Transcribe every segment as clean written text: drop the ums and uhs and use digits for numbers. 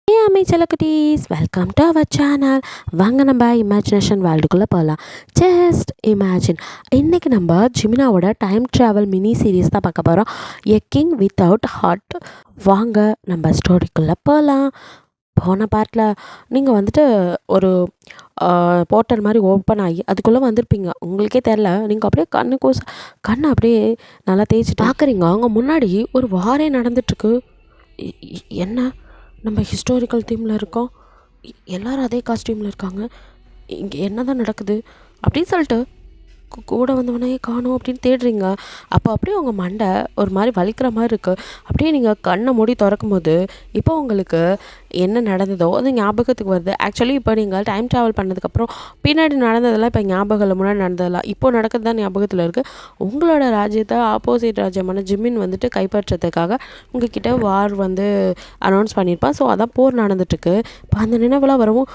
ஏ அமைச்சல குட்டீஸ் welcome to our channel. வாங்க நம்ம இமேஜினேஷன் வேர்ல்டுக்குள்ளே போகலாம். Just imagine. இன்றைக்கி நம்ம ஜிமினாவோட டைம் ட்ராவல் மினி சீரீஸ் தான் பார்க்க போகிறோம். A king without heart. வாங்க நம்ம ஸ்டோரிக்குள்ளே போகலாம். போன பார்ட்டில் நீங்கள் வந்துட்டு ஒரு போர்ட்டல் மாதிரி ஓப்பன் ஆகி அதுக்குள்ளே வந்திருப்பீங்க. உங்களுக்கே தெரில. நீங்கள் அப்படியே கண்ணை அப்படியே நல்லா தேய்ச்சிட்டு பார்க்குறீங்க. அவங்க முன்னாடி ஒரு வாரே நடந்துட்டுருக்கு. என்ன, நம்ம ஹிஸ்டாரிக்கல் தீமில் இருக்கோம், எல்லோரும் அதே காஸ்டியூமில் இருக்காங்க, இங்கே என்ன தான் நடக்குது அப்படின்னு சொல்லிட்டு கூட வந்தவனே காணும் அப்படின்னு தேடுறீங்க. அப்போ அப்படியே உங்கள் மண்டை ஒரு மாதிரி வலிக்கிற மாதிரி இருக்குது. அப்படியே நீங்கள் கண்ணை மூடி திறக்கும் போது இப்போ உங்களுக்கு என்ன நடந்ததோ அது ஞாபகத்துக்கு வருது. ஆக்சுவலி இப்போ நீங்கள் டைம் ட்ராவல் பண்ணதுக்கப்புறம் பின்னாடி நடந்ததெல்லாம் இப்போ ஞாபகம் முன்னாடி நடந்ததெல்லாம் இப்போ நடக்கிறது தான் ஞாபகத்தில் இருக்குது. உங்களோட ராஜ்யத்தை ஆப்போசிட் ராஜ்யமான ஜிமின் வந்துட்டு கைப்பற்றதுக்காக உங்ககிட்ட வார் வந்து அனௌன்ஸ் பண்ணியிருப்பான். ஸோ அதான் போர் நடந்துட்டுருக்கு. இப்போ அந்த நினைவெல்லாம் வரவும்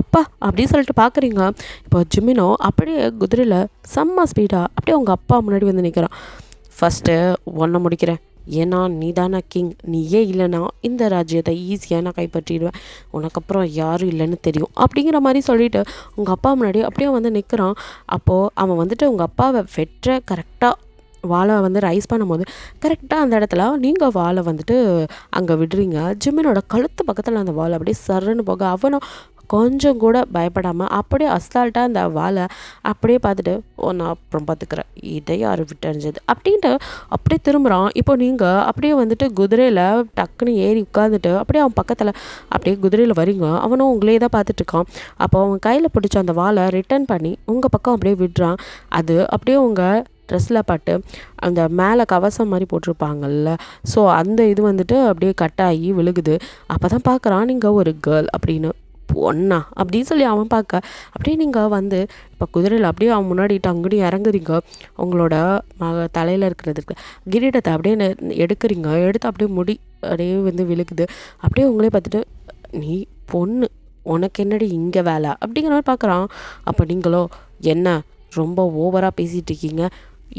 அப்பா அப்படின்னு சொல்லிட்டு பார்க்குறீங்க. இப்போ ஜிமினோ அப்படியே குதிரையில் செம்ம ஸ்பீடாக அப்படியே உங்கள் அப்பா முன்னாடி வந்து நிற்கிறான். ஃபஸ்ட்டு ஒன்றை முடிக்கிறேன், ஏன்னா நீ தானே கிங், நீயே இல்லைனா இந்த ராஜ்யத்தை ஈஸியாக நான் கைப்பற்றிடுவேன், உனக்கப்புறம் யாரும் இல்லைன்னு தெரியும் அப்படிங்கிற மாதிரி சொல்லிவிட்டு உங்கள் அப்பா முன்னாடி அப்படியே வந்து நிற்கிறான். அப்போது அவன் வந்துட்டு உங்கள் அப்பாவை வெற்ற கரெக்டாக வாழை வந்து ரைஸ் பண்ணும்போது கரெக்டாக அந்த இடத்துல நீங்கள் வாழை வந்துட்டு அங்கே விடுறீங்க. ஜிமினோட கழுத்து பக்கத்தில் அந்த வாழை அப்படியே சர்ன்னு போக அவனும் கொஞ்சம் கூட பயப்படாமல் அப்படியே அசால்ட்டாக அந்த வாழை அப்படியே பார்த்துட்டு நான் அப்புறம் பார்த்துக்கிறேன், இதை யார் விட்டறிஞ்சது அப்படின்ட்டு அப்படியே திரும்புகிறான். இப்போ நீங்கள் அப்படியே வந்துட்டு குதிரையில் டக்குன்னு ஏறி உட்காந்துட்டு அப்படியே அவன் பக்கத்தில் அப்படியே குதிரையில் வரீங்க. அவனும் உங்களே தான் பார்த்துட்ருக்கான். அப்போ அவன் கையில் பிடிச்ச அந்த வாழை ரிட்டர்ன் பண்ணி உங்கள் பக்கம் அப்படியே விடுறான். அது அப்படியே உங்கள் ட்ரெஸ்ஸில் பட்டு அந்த மேலே கவசம் மாதிரி போட்டிருப்பாங்கல்ல, ஸோ அந்த இது வந்துட்டு அப்படியே கட்டாகி விழுகுது. அப்போ தான் பார்க்குறான் நீங்கள் ஒரு கேர்ள் அப்படின்னு. பொண்ணா அப்படின்னு சொல்லி அவன் பார்க்க அப்படியே நீங்கள் வந்து இப்போ குதிரையில் அப்படியே அவன் முன்னாடி அங்கேயும் இறங்குறீங்க. உங்களோட தலையில் இருக்கிறதுக்கு கிரீடத்தை அப்படியே எடுக்கிறீங்க. எடுத்து அப்படியே முடி அப்படியே வந்து விழுகுது. அப்படியே உங்களே பார்த்துட்டு நீ பொண்ணு, உனக்கு என்னடி இங்கே வேலை அப்படிங்கிற மாதிரி பார்க்குறான். அப்போ நீங்களோ என்ன ரொம்ப ஓவராக பேசிகிட்டு இருக்கீங்க,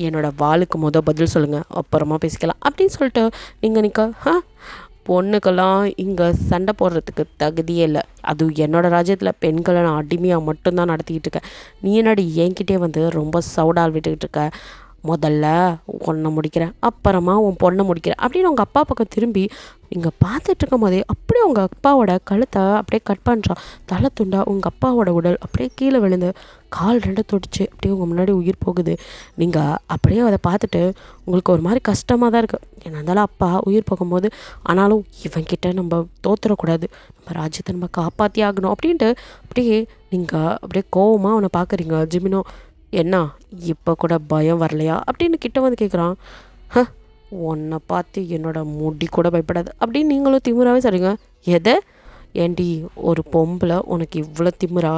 என்னோடய வாளுக்கு பதில் சொல்லுங்கள், அப்புறமா பேசிக்கலாம் அப்படின்னு சொல்லிட்டு நீங்கள் பொண்ணுக்கெல்லாம் இங்கே சண்டை போடுறதுக்கு தகுதியே இல்லை, அதுவும் என்னோடய ராஜ்யத்தில் பெண்களை நான் அடிமையாக மட்டும்தான் நடத்திக்கிட்டு இருக்கேன், நீ என்னடி என்கிட்டே வந்து ரொம்ப சவுடால் விட்டுக்கிட்டு இருக்க, முதல்ல உன்னை முடிக்கிறேன், அப்புறமா உன் பொண்ணை முடிக்கிறேன் அப்படின்னு உங்கள் அப்பா பக்கம் திரும்பி நீங்கள் பார்த்துட்ருக்கும் போதே அப்படியே உங்கள் அப்பாவோட கழுத்தை அப்படியே கட் பண்ணுறான். தலை துண்டா உங்கள் அப்பாவோட உடல் அப்படியே கீழே விழுந்து கால் ரெண்டு தொடிச்சு அப்படியே உங்கள் முன்னாடி உயிர் போகுது. நீங்கள் அப்படியே அதை பார்த்துட்டு உங்களுக்கு ஒரு மாதிரி கஷ்டமாக தான் இருக்குது. என்ன இருந்தாலும் அப்பா உயிர் போகும்போது ஆனாலும் இவன்கிட்ட நம்ம தோத்துறக்கூடாது, நம்ம ராஜ்யத்தை நம்ம காப்பாற்றி ஆகணும் அப்படின்ட்டு அப்படியே நீங்கள் அப்படியே கோவமாக அவனை பார்க்குறீங்க. ஜிமினோ என்ன இப்போ கூட பயம் வரலையா அப்படின்னு கிட்ட வந்து கேட்குறான். உன்னை பார்த்து என்னோட முடி கூட பயப்படாது அப்படின்னு நீங்களும் திமுறாவே சொல்கிறீங்க. எதை ஏண்டி ஒரு பொம்பளை உனக்கு இவ்வளோ திமுறா,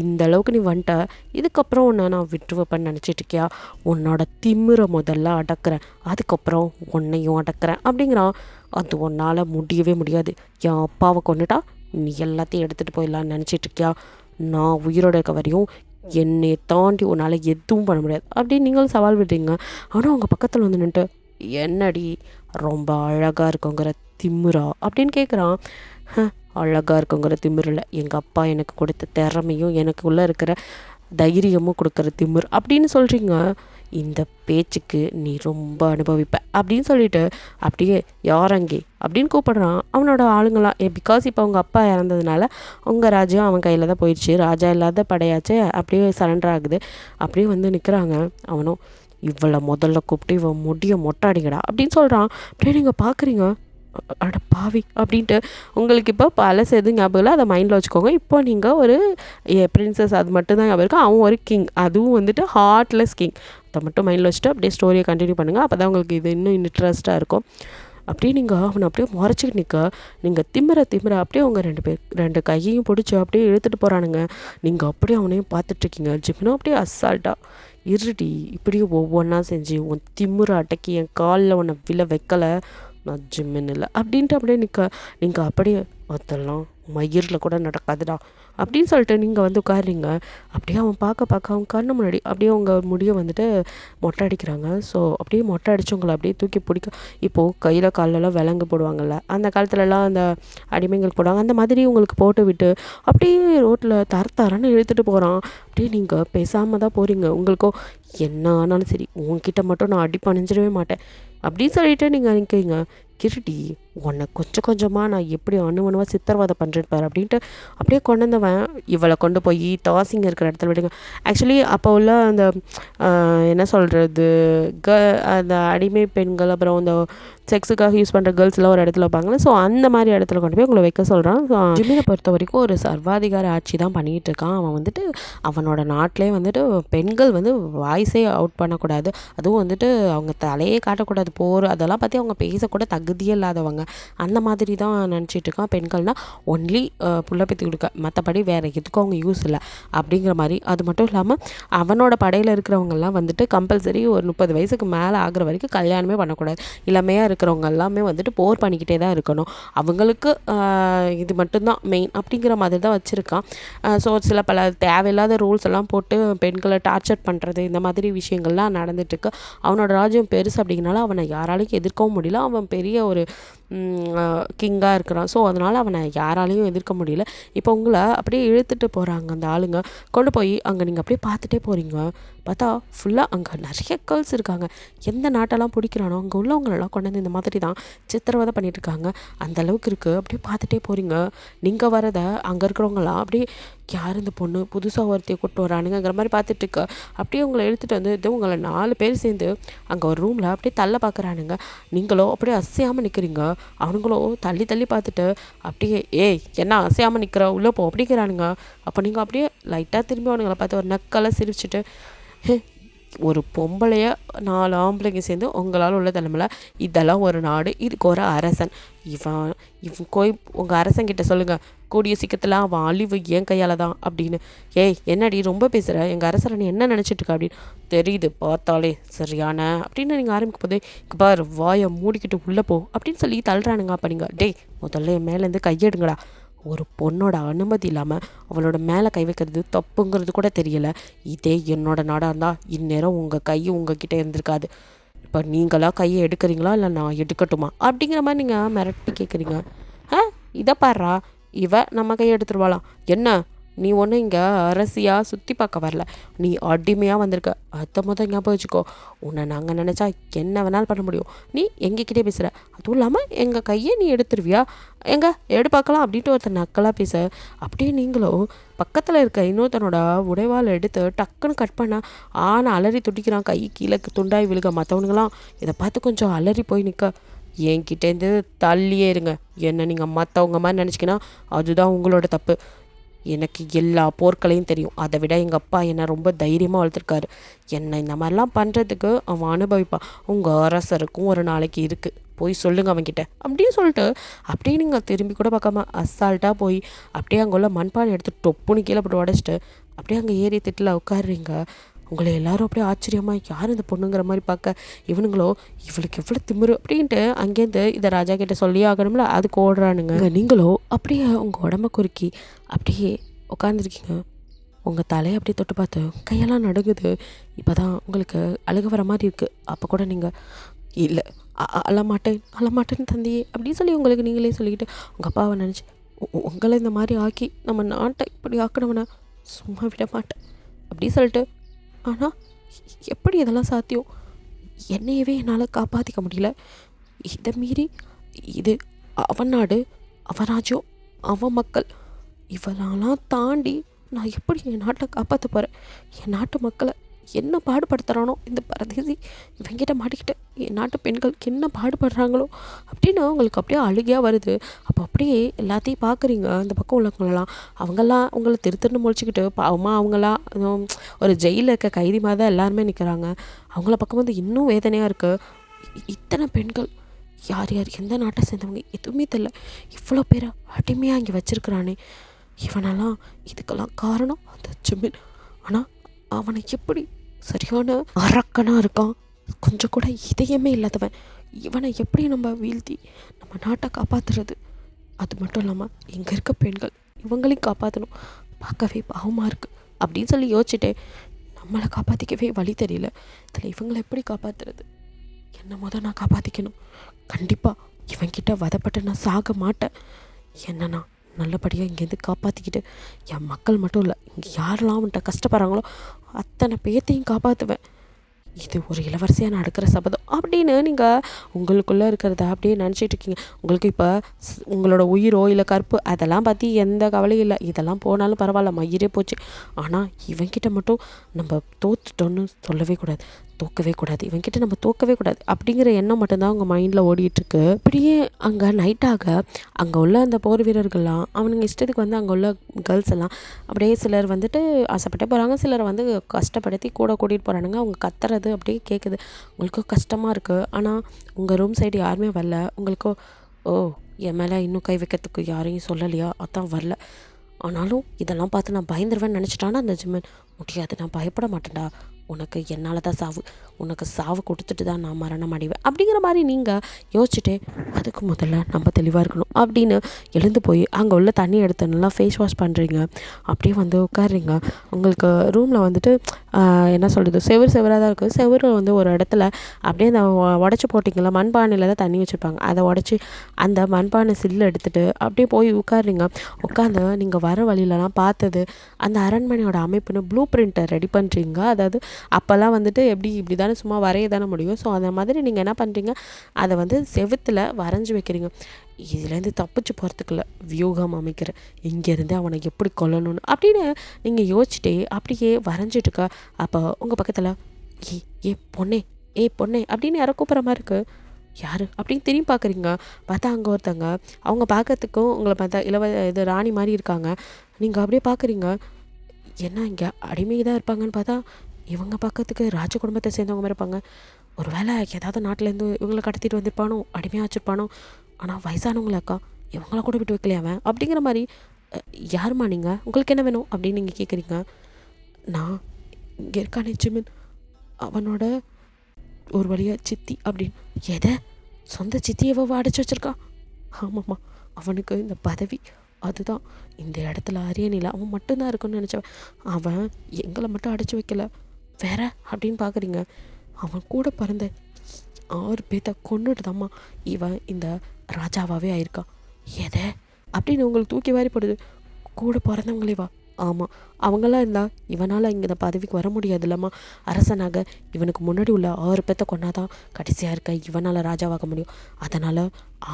இந்த அளவுக்கு நீ வந்துட்ட, இதுக்கப்புறம் உன்னை நான் விட்டு வைப்பேன்னு நினச்சிட்ருக்கியா, உன்னோட திமுறை முதல்ல அடக்கிறேன், அதுக்கப்புறம் உன்னையும் அடக்கிறேன் அப்படிங்கிறான். அது உன்னால் முடியவே முடியாது, என் அப்பாவை கொண்டுட்டா நீ எல்லாத்தையும் எடுத்துகிட்டு போயிடலான்னு நினச்சிட்ருக்கியா, நான் உயிரோட இருக்க வரையும் என்னை தாண்டி உன்னால் எதுவும் பண்ண முடியாது அப்படின்னு நீங்களும் சவால் விடுறீங்க. ஆனால் அவங்க பக்கத்தில் வந்து நின்றுட்டு என்னடி ரொம்ப அழகாக இருக்குங்கிற திமுறா அப்படின்னு கேட்குறான். அழகாக இருக்குங்கிற திமிரில் எங்கள் அப்பா எனக்கு கொடுத்த திறமையும் எனக்கு உள்ளே இருக்கிற தைரியமும் கொடுக்குற திமிர் அப்படின்னு சொல்கிறீங்க. இந்த பேச்சுக்கு நீ ரொம்ப அனுபவிப்ப அப்படின்னு சொல்லிட்டு அப்படியே யாரங்கே அப்படின்னு கூப்பிடுறான். அவனோட ஆளுங்களாம் பிகாஸ் இப்போ அவங்க அப்பா இறந்ததுனால அவங்க ராஜ்யம் அவன் கையில் தான் போயிடுச்சு, ராஜா இல்லாத படையாச்சு அப்படியே சரண்டர் ஆகுது. அப்படியே வந்து நிற்கிறாங்க. அவனும் இவ்வளோ முதல்ல கூப்பிட்டு இவன் முடிய மொட்டாடிங்கடா அப்படின்னு சொல்கிறான். அப்படியே நீங்கள் பார்க்குறீங்க, அட பாவி அப்படின்ட்டு உங்களுக்கு இப்போ பல எதுவும் ஞாபகம் இல்லை, அதை மைண்டில் வச்சுக்கோங்க. இப்போ நீங்கள் ஒரு பிரின்சஸ் அது மட்டும் தான் ஞாபகம் இருக்கும். அவன் ஒரு கிங், அதுவும் வந்துட்டு ஹார்ட்லெஸ் கிங். அதை மட்டும் மைண்டில் வச்சுட்டு அப்படியே ஸ்டோரியை கண்டினியூ பண்ணுங்கள். அப்போ தான் உங்களுக்கு இது இன்னும் இன்ட்ரெஸ்ட்டாக இருக்கும். அப்படியே நீங்கள் அவனை அப்படியே முறைச்சிக்கிட்டு நிற்க நீங்கள் திமிர அப்படியே அவங்க ரெண்டு கையையும் பிடிச்சி அப்படியே இழுத்துட்டு போகிறானுங்க. நீங்கள் அப்படியே அவனையும் பார்த்துட்ருக்கீங்க. ஜிமினோ அப்படியே அசால்ட்டாக இருடி இப்படியே ஒவ்வொன்றா செஞ்சு உன் திமிர அடக்கி என் காலில் உன்னை விழ வைக்கலை, நான் ஜிம்முன்னு இல்லை அப்படின்ட்டு அப்படியே நீங்கள் அப்படியே அதெல்லாம் மயிரில் கூட நடக்காதுடா அப்படின்னு சொல்லிட்டு நீங்கள் வந்து உட்காருறீங்க. அப்படியே அவன் பார்க்க அவன் கண்ணு முன்னாடி அப்படியே உங்கள் முடியை வந்துட்டு மொட்டை அடிக்கிறாங்க. ஸோ அப்படியே மொட்டை அடித்தவங்களை அப்படியே தூக்கி பிடிக்க, இப்போது கையில் காலெல்லாம் விலங்கு போடுவாங்கள்ல, அந்த காலத்துலலாம் அந்த அடிமைங்களுக்கு போடுவாங்க, அந்த மாதிரி உங்களுக்கு போட்டு விட்டு அப்படியே ரோட்டில் தரன்னு இழுத்துட்டு போகிறான். அப்படியே நீங்கள் பேசாமல் தான் போகிறீங்க. உங்களுக்கோ என்ன ஆனாலும் சரி உங்ககிட்ட மட்டும் நான் அடி பணிஞ்சிடவே மாட்டேன் அப்படின்னு சொல்லிட்டு நீங்கள் நிற்கிறீங்க. கிருடி, உன்னை கொஞ்சம் கொஞ்சமாக நான் எப்படி அணுவணுவாக சித்திரவதை பண்ணுறேன் பாரு அப்படின்ட்டு அப்படியே கொண்டு வந்தவன் இவளை கொண்டு போய் டாசிங் இருக்கிற இடத்துல விடுங்க. ஆக்சுவலி அப்போ உள்ள அந்த என்ன சொல்கிறது, அந்த அடிமை பெண்கள் அப்புறம் அந்த செக்ஸுக்காக யூஸ் பண்ணுற கேர்ள்ஸ்லாம் ஒரு இடத்துல வைப்பாங்களே, ஸோ அந்த மாதிரி இடத்துல கொண்டு போய் உங்களை வைக்க சொல்கிறான். ஜிம்மினை பொறுத்த வரைக்கும் ஒரு சர்வாதிகார ஆட்சி தான் பண்ணிகிட்டு இருக்கான். அவன் வந்துட்டு அவனோட நாட்டிலே வந்துட்டு பெண்கள் வந்து வாய்ஸே அவுட் பண்ணக்கூடாது, அதுவும் வந்துட்டு அவங்க தலையே காட்டக்கூடாது, போர் அதெல்லாம் பற்றி அவங்க பேசக்கூட தகுதியே இல்லாதவங்க, அந்த மாதிரி தான் நினச்சிட்டு இருக்கான். பெண்கள்னால் ஒன்லி புள்ள பெற்று கொடுக்க, மற்றபடி வேறு எதுக்கும் அவங்க யூஸ் இல்லை அப்படிங்கிற மாதிரி. அது மட்டும் இல்லாமல் அவனோட படையில் இருக்கிறவங்கெல்லாம் வந்துட்டு கம்பல்சரி ஒரு 30 வயசுக்கு மேலே ஆகிற வரைக்கும் கல்யாணமே பண்ணக்கூடாது, இளமையாக இருக்கிறவங்க எல்லாமே வந்துட்டு போர் பண்ணிக்கிட்டே தான் இருக்கணும், அவங்களுக்கு இது மட்டும்தான் மெயின் அப்படிங்கிற மாதிரி தான் வச்சுருக்கான். ஸோ சில பல தேவையில்லாத ரூல்ஸ் எல்லாம் போட்டு பெண்களை டார்ச்சர் பண்ணுறது, இந்த மாதிரி விஷயங்கள்லாம் நடந்துட்டுருக்கு. அவனோட ராஜ்யம் பெருசு அப்படிங்கிறனால அவனை யாராலையும் எதிர்க்கவும் முடியல. அவன் பெரிய ஒரு கிங்காக இருக்கிறான். ஸோ அதனால் அவனை யாராலையும் எதிர்க்க முடியல. இப்போ உங்களை அப்படியே இழுத்துட்டு போகிறாங்க அந்த ஆளுங்க, கொண்டு போய் அங்கே நீங்கள் அப்படியே பார்த்துட்டே போகிறீங்க. பார்த்தா ஃபுல்லாக அங்கே நிறைய கேர்ள்ஸ் இருக்காங்க. எந்த நாட்டெல்லாம் பிடிக்கிறானோ அங்கே உள்ளவங்களெல்லாம் கொண்டு வந்து இந்த மாதிரி தான் சித்திரவதை பண்ணிகிட்ருக்காங்க. அந்த அளவுக்கு இருக்குது. அப்படியே பார்த்துட்டே போகிறீங்க. நீங்கள் வரதை அங்கே இருக்கிறவங்களாம் அப்படியே யார் இந்த பொண்ணு புதுசாக ஒருத்தையை கூப்பிட்டு வரானுங்கிற மாதிரி பார்த்துட்டுருக்க. அப்படியே உங்களை எடுத்துகிட்டு வந்து இது உங்களை 4 பேர் சேர்ந்து அங்கே ஒரு ரூமில் அப்படியே தள்ள பார்க்குறானுங்க. நீங்களோ அப்படியே அசையாமல் நிற்கிறீங்க. அவனுங்களோ தள்ளி பார்த்துட்டு அப்படியே ஏய் என்ன அசையாமல் நிற்கிற உள்ளே போ அப்படிங்கிறானுங்க. அப்போ நீங்கள் அப்படியே லைட்டாக திரும்பி அவனுங்களை பார்த்து ஒரு நக்கெல்லாம் சிரிச்சுட்டு, ஒரு பொம்பளைய 4 ஆம்பளைங்க சேர்ந்து உங்களால் உள்ள தலைமையில் இதெல்லாம் ஒரு நாடு, இதுக்கு ஒரு அரசன், இவன் உங்கள் அரசன்கிட்ட சொல்லுங்கள் கூடிய சீக்கிரத்தில் அவன் அழிவு என் கையால் தான் அப்படின்னு. ஏய் என்னடி ரொம்ப பேசுகிற, எங்கள் அரசரை நீ என்ன நினச்சிட்ருக்க அப்படின்னு தெரியுது பார்த்தாலே சரியான அப்படின்னு நீங்கள் ஆரம்பிக்கும் போதே பார் வாயை மூடிக்கிட்டு உள்ளே போ அப்படின்னு சொல்லி தள்ளுறானுங்க. அப்போ நீங்கள் டேய் முதல்ல என் மேலேருந்து கையெடுங்கடா, ஒரு பொண்ணோட அனுமதி இல்லாமல் அவளோட மேலே கை வைக்கிறது தப்புங்கிறது கூட தெரியலை. இதே என்னோட நாடாக இருந்தால் இந்நேரம் உங்கள் கை உங்ககிட்ட இருந்திருக்காது. இப்போ நீங்களாக கையை எடுக்கிறீங்களா இல்லை நான் எடுக்கட்டுமா அப்படிங்கிற மாதிரி நீங்கள் மிரட்டி கேட்குறீங்க. இதை பாடுறா, இவ நம்ம கையை எடுத்துருவாளாம். என்ன நீ ஒன்றும் இங்கே அரசியாக சுற்றி பார்க்க வரல, நீ அடிமையாக வந்திருக்க, அதை ஞாபகம் வச்சுக்கோ. உன்னை நாங்கள் நினச்சா என்ன வேணாலும் பண்ண முடியும். நீ எங்ககிட்டே பேசுகிற, அதுவும் இல்லாமல் எங்கள் கையை நீ எடுத்துருவியா, எங்கே எடு பார்க்கலாம் அப்படின்ட்டு ஒருத்தர் நக்கலாக பேச. அப்படியே நீங்களும் பக்கத்தில் இருக்க இன்னொருத்தனோட உடைவால் எடுத்து டக்குன்னு கட் பண்ணால் அலறி துடிக்கிறான். கை கீழே துண்டாய் விழுக. மற்றவனுங்களாம் இதை பார்த்து கொஞ்சம் அலறி போய் நிற்க. என்கிட்டேருந்து தள்ளியே இருங்க. என்ன நீங்கள் மற்றவங்க மாதிரி நினச்சிக்கினா அதுதான் உங்களோட தப்பு. எனக்கு எல்லா போர்களையும் தெரியும், அதை விட எங்கள் அப்பா என்னை ரொம்ப தைரியமாக வளர்த்துருக்காரு. என்னை இந்த மாதிரிலாம் பண்ணுறதுக்கு அவன் அனுபவிப்பான். உங்கள் அரசருக்கும் ஒரு நாளைக்கு இருக்குது, போய் சொல்லுங்கள் அவன்கிட்ட அப்படின்னு சொல்லிட்டு அப்படியே நீங்கள் திரும்பி கூட பார்க்காம அசால்ட்டாக போய் அப்படியே அங்கே உள்ள மண்பானை எடுத்து டொப்புன்னு கீழே போட்டு உடச்சிட்டு அப்படியே அங்கே ஏறி திட்டில் உட்காடுறீங்க. உங்களை எல்லாரும் அப்படியே ஆச்சரியமாக யார் இந்த பொண்ணுங்கிற மாதிரி பார்க்க, இவனுங்களோ இவளுக்கு எவ்வளோ திமிரு அப்படின்ட்டு அங்கேருந்து இதை ராஜா கிட்ட சொல்லி ஆகணும்ல, அதுக்கு ஓடுறானுங்க. நீங்களோ அப்படியே உங்கள் உடம்ப குறுக்கி அப்படியே உட்காந்துருக்கீங்க. உங்கள் தலையை அப்படியே தொட்டு பார்த்து கையெல்லாம் நடுங்குது. இப்போ தான் உங்களுக்கு அழுக வர மாதிரி இருக்குது. அப்போ கூட நீங்கள் இல்லை அழமாட்டேன்னு தந்தியே அப்படின்னு சொல்லி உங்களுக்கு நீங்களே சொல்லிக்கிட்டு உங்கள் அப்பாவை நினச்சி உங்களை இந்த மாதிரி ஆக்கி நம்ம நாட்டை இப்படி ஆக்கினவனை சும்மா விட மாட்டேன் அப்படி சொல்லிட்டு, ஆனால் எப்படி இதெல்லாம் சாத்தியம், என்னையவே என்னால் காப்பாற்றிக்க முடியல, இதை மீறி இது அவன் நாடு, அவன் ராஜ்யம், அவன் மக்கள், இவெல்லாம் தாண்டி நான் எப்படி என் நாட்டை காப்பாற்ற போகிறேன், என் நாட்டு மக்களை என்ன பாடுபடுத்துகிறானோ இந்த பரதேசி, இவங்கிட்ட மாட்டிக்கிட்டு என் நாட்டு பெண்கள் என்ன பாடுபடுறாங்களோ அப்படின்னு அவங்களுக்கு அப்படியே அழுகையாக வருது. அப்போ அப்படியே எல்லாத்தையும் பார்க்குறீங்க. அந்த பக்கம் உள்ளவங்களெல்லாம் அவங்கெல்லாம் உங்களை திருத்தன்னு முழிச்சிக்கிட்டு பாவமாக அவங்களாம் ஒரு ஜெயிலில் இருக்க கைதி மாதிரி தான் எல்லாருமே நிற்கிறாங்க. அவங்கள பக்கம் வந்து இன்னும் வேதனையாக இருக்குது. இத்தனை பெண்கள் யார் எந்த நாட்டை சேர்ந்தவங்க எதுவுமே தெரியல, இவ்வளோ பேரை அடிமையாக இங்கே வச்சுருக்கிறானே, இவனெல்லாம் இதுக்கெல்லாம் காரணம் அந்த ஜிமின். ஆனால் அவனை எப்படி சரியான அரக்கனாக இருக்கான், கொஞ்சம் கூட இதயமே இல்லாதவன், இவனை எப்படி நம்ம வீழ்த்தி நம்ம நாட்டை காப்பாற்றுறது? அது மட்டும் இல்லாமல் இங்கே இருக்க பெண்கள் இவங்களையும் காப்பாற்றணும், பார்க்கவே பாவமாக இருக்குது அப்படின்னு சொல்லி யோசிச்சுட்டே நம்மளை காப்பாற்றிக்கவே வழி தெரியல, இதில் இவங்களை எப்படி காப்பாற்றுறது? என்ன நான் காப்பாற்றிக்கணும். கண்டிப்பாக இவன்கிட்ட வதப்பட்டு நான் சாக மாட்டேன். என்னன்னா நல்லபடியாக இங்கேருந்து காப்பாற்றிக்கிட்டு என் மக்கள் மட்டும் இல்லை, இங்கே யாரெல்லாம் அவன்கிட்ட கஷ்டப்படுறாங்களோ அத்தனை பேர்த்தையும் காப்பாற்றுவேன். இது ஒரு இளவரசியாக நான் எடுக்கிற சபதம் அப்படின்னு நீங்கள் உங்களுக்குள்ளே இருக்கிறத அப்படியே நினச்சிட்டு இருக்கீங்க. உங்களுக்கு இப்போ உங்களோட உயிரோ இல்லை கற்பு அதெல்லாம் பற்றி எந்த கவலையும் இல்லை, இதெல்லாம் போனாலும் பரவாயில்ல, மயிரே போச்சு. ஆனால் இவன்கிட்ட மட்டும் நம்ம தோத்துட்டோன்னு சொல்லவே கூடாது, தோக்கவே கூடாது, இவன்கிட்ட நம்ம தோக்கவே கூடாது அப்படிங்கிற எண்ணம் மட்டும்தான் உங்கள் மைண்டில் ஓடிட்டுருக்கு. இப்படியே அங்கே நைட்டாக அங்கே உள்ள அந்த போர் வீரர்கள்லாம் அவனுங்க இஷ்டத்துக்கு வந்து அங்கே உள்ள கேர்ள்ஸ் எல்லாம் அப்படியே சிலர் வந்துட்டு ஆசைப்பட்டே போகிறாங்க, சிலர் வந்து கஷ்டப்படுத்தி கூட கூட்டிகிட்டு போகிறானுங்க. அவங்க கத்துறது அப்படியே கேட்குது, உங்களுக்கும் கஷ்டமாக இருக்குது. ஆனால் உங்கள் ரூம் சைடு யாருமே வரல, உங்களுக்கோ ஓ என் மேலே இன்னும் கை வைக்கிறதுக்கு யாரையும் சொல்லலையா, அதான் வரல. ஆனாலும் இதெல்லாம் பார்த்து நான் பயந்துருவேன்னு நினச்சிட்டானா அந்த ஜிம்மன், முடியாது நான் பயப்பட மாட்டேன்டா, உனக்கு என்னால் தான் சாவு, உனக்கு சாவு கொடுத்துட்டு தான் நான் மரணம் அடைவேன் அப்படிங்கிற மாதிரி நீங்கள் யோசிச்சுட்டே அதுக்கு முதல்ல நம்ம தெளிவாக இருக்கணும் அப்படின்னு எழுந்து போய் அங்கே உள்ள தண்ணி எடுத்து நல்லா ஃபேஸ் வாஷ் பண்ணுறீங்க. அப்படியே வந்து உட்காடுறீங்க. உங்களுக்கு ரூமில் வந்துட்டு என்ன சொல்கிறது, செவராக தான் இருக்குது. செவரு வந்து ஒரு இடத்துல அப்படியே அந்த உடச்சி போட்டிங்களா மண்பானையில் தான் தண்ணி வச்சுருப்பாங்க, அதை உடச்சி அந்த மண்பானை சில்லு எடுத்துகிட்டு அப்படியே போய் உட்காடுறீங்க. உட்காந்து நீங்கள் வர வழியிலலாம் பார்த்தது அந்த அரண்மனையோட அமைப்புன்னு ப்ளூ பிரிண்ட்டை ரெடி பண்ணுறீங்க. அதாவது அப்போல்லாம் வந்துட்டு இப்படி தானே சும்மா வரைய தானே முடியும். ஸோ அந்த மாதிரி நீங்கள் என்ன பண்ணுறீங்க, அதை வந்து செவுத்தில் வரைஞ்சி வைக்கிறீங்க. இதுலேருந்து தப்பிச்சு போகிறதுக்குள்ள வியூகம் அமைக்கிற, இங்கேருந்து அவனை எப்படி கொல்லணும்னு அப்படின்னு நீங்கள் யோசிச்சுட்டே அப்படியே வரைஞ்சிட்ருக்க. அப்போ உங்கள் பக்கத்தில் ஏ பொண்ணே பொண்ணே அப்படின்னு யாரோ கூப்பிட்ற மாதிரி இருக்குது. யார் அப்படின்னு திரும்பி பார்க்குறீங்க. பார்த்தா அங்கே ஒருத்தங்க, அவங்க பார்க்கறதுக்கும் உங்களை பார்த்தா இது ராணி மாதிரி இருக்காங்க. நீங்கள் அப்படியே பார்க்குறீங்க, என்ன இங்கே அடிமை தான் இருப்பாங்கன்னு பார்த்தா இவங்க பார்க்கறதுக்கு ராஜ குடும்பத்தை சேர்ந்தவங்க மாதிரி இருப்பாங்க. ஒரு வேளை ஏதாவது நாட்டிலேருந்து இவங்களை கடத்திட்டு வந்திருப்பானோ, அடிமையாக வச்சுருப்பானோ. ஆனால் வயசானவங்களாக்கா, இவங்கள கூட விட்டு வைக்கலையாவன் அப்படிங்கிற மாதிரி. யாருமா நீங்கள், உங்களுக்கு என்ன வேணும் அப்படின்னு நீங்கள் கேட்குறீங்க. நான் இங்கே இருக்கானே ஜிமின், அவனோட ஒரு வழியாக சித்தி அப்படின்னு. எதை சொந்த சித்தியவ அடைச்சி வச்சுருக்கா? ஆமாம்மா, அவனுக்கு இந்த பதவி அதுதான் இந்த இடத்துல அரியணையில் அவன் மட்டும்தான் இருக்குன்னு நினச்சவன். அவன் எங்களை மட்டும் அடைச்சி வைக்கல, வேற அப்படின்னு பார்க்குறீங்க. அவன் கூட பிறந்த 6 பேர்த்த கொண்டுட்டுதாம்மா இவன் இந்த ராஜாவாகவே ஆயிருக்கான். எதை அப்படின்னு உங்களுக்கு தூக்கி வாரி போடுது. கூட பிறந்தவங்களே வா, ஆமாம் அவங்களாம் இருந்தால் இவனால் இங்கே இந்த பதவிக்கு வர முடியாது இல்லைம்மா. அரசனாக இவனுக்கு முன்னாடி உள்ள 6 பேர்த்த கொண்டாதான் கடைசியாக இருக்க இவனால் ராஜாவாக முடியும். அதனால்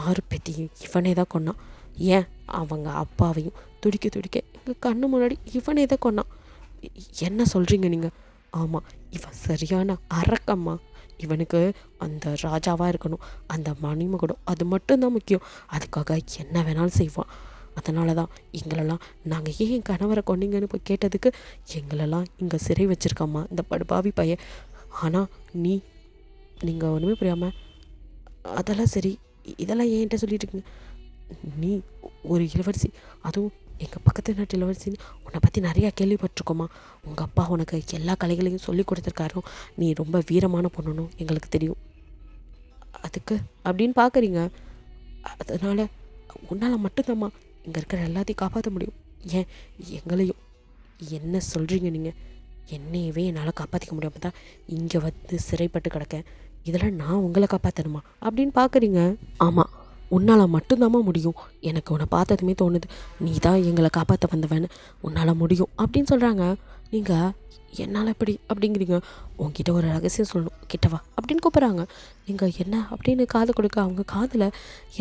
6 பேத்தையும் இவனே தான் கொன்னான். ஏன் அவங்க அப்பாவையும் துடிக்க எங்கள் கண்ணு முன்னாடி இவனே தான் கொன்னான். என்ன சொல்கிறீங்க நீங்கள்? ஆமாம், இவன் சரியான அரக்கம்மா. இவனுக்கு அந்த ராஜாவாக இருக்கணும், அந்த மணிமகுடம் அது மட்டும்தான் முக்கியம். அதுக்காக என்ன வேணாலும் செய்வான். அதனால தான் எங்களெல்லாம் நாங்கள் ஏன் என் கணவரை கொண்டீங்கன்னு போய் கேட்டதுக்கு எங்களெல்லாம் இங்கே சிறை வச்சுருக்கம்மா இந்த படுபாவி பையன். ஆனால் நீங்கள் ஒன்றுமே புரியாமல் அதெல்லாம் சரி, இதெல்லாம் ஏன்ட்ட சொல்லிட்டு இருக்கீங்க. நீ ஒரு இளவரசி, அதுவும் எங்கள் பக்கத்து நாட்டு இளவரசின்னு உன்னை பற்றி நிறையா கேள்விப்பட்டிருக்கோமா. உங்கள் அப்பா உனக்கு எல்லா கலைகளையும் சொல்லி கொடுத்துருக்காரும், நீ ரொம்ப வீரமான பொண்ணுன்னு எங்களுக்கு தெரியும். அதுக்கு அப்படின்னு பார்க்குறீங்க. அதனால் உன்னால் மட்டும்தாம்மா இங்கே இருக்கிற எல்லாத்தையும் காப்பாற்ற முடியும். ஏன் எங்களையும். என்ன சொல்கிறீங்க நீங்கள்? என்னையவே என்னால் காப்பாற்றிக்க முடியாமல் தான் இங்கே வந்து சிறைப்பட்டு கிடக்கேன். இதெல்லாம் நான் உங்களை காப்பாற்றணுமா அப்படின்னு பார்க்குறீங்க. ஆமாம், உன்னால் மட்டும்தாம்மா முடியும். எனக்கு உன்னை பார்த்ததுமே தோணுது நீ தான் எங்களை காப்பாற்ற வந்தவன்னு. உன்னால் முடியும் அப்படின்னு சொல்கிறாங்க. நீங்கள் என்னால் எப்படி அப்படிங்கிறீங்க. உங்ககிட்ட ஒரு ரகசியம் சொல்லணும், கிட்டவா அப்படின்னு கூப்பிட்றாங்க. நீங்கள் என்ன அப்படின்னு காது கொடுக்க அவங்க காதில்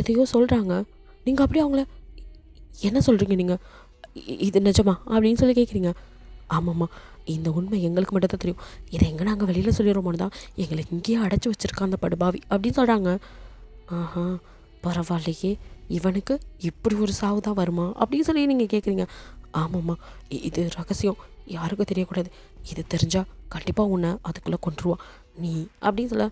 எதையோ சொல்கிறாங்க. நீங்கள் அப்படியே அவங்கள என்ன சொல்கிறீங்க நீங்கள், இது நிஜமா அப்படின்னு சொல்லி கேட்குறீங்க. ஆமாம்மா, இந்த உண்மை எங்களுக்கு மட்டும் தான் தெரியும். இதை எங்கே நாங்கள் வெளியில் சொல்லிடுறோமோன்னு தான் எங்களை இங்கேயே அடைச்சி வச்சுருக்கான் அந்த படுபாவி அப்படின்னு சொல்கிறாங்க. ஆஹா, பரவாயில்லையே, இவனுக்கு இப்படி ஒரு சாவு தான் வருமா அப்படின்னு சொல்லி நீங்கள் கேட்குறீங்க. ஆமாம்மா, இது ரகசியம், யாருக்கும் தெரியக்கூடாது. இது தெரிஞ்சால் கண்டிப்பாக உன்னை அதுக்குள்ளே கொண்டுருவான் நீ அப்படின்னு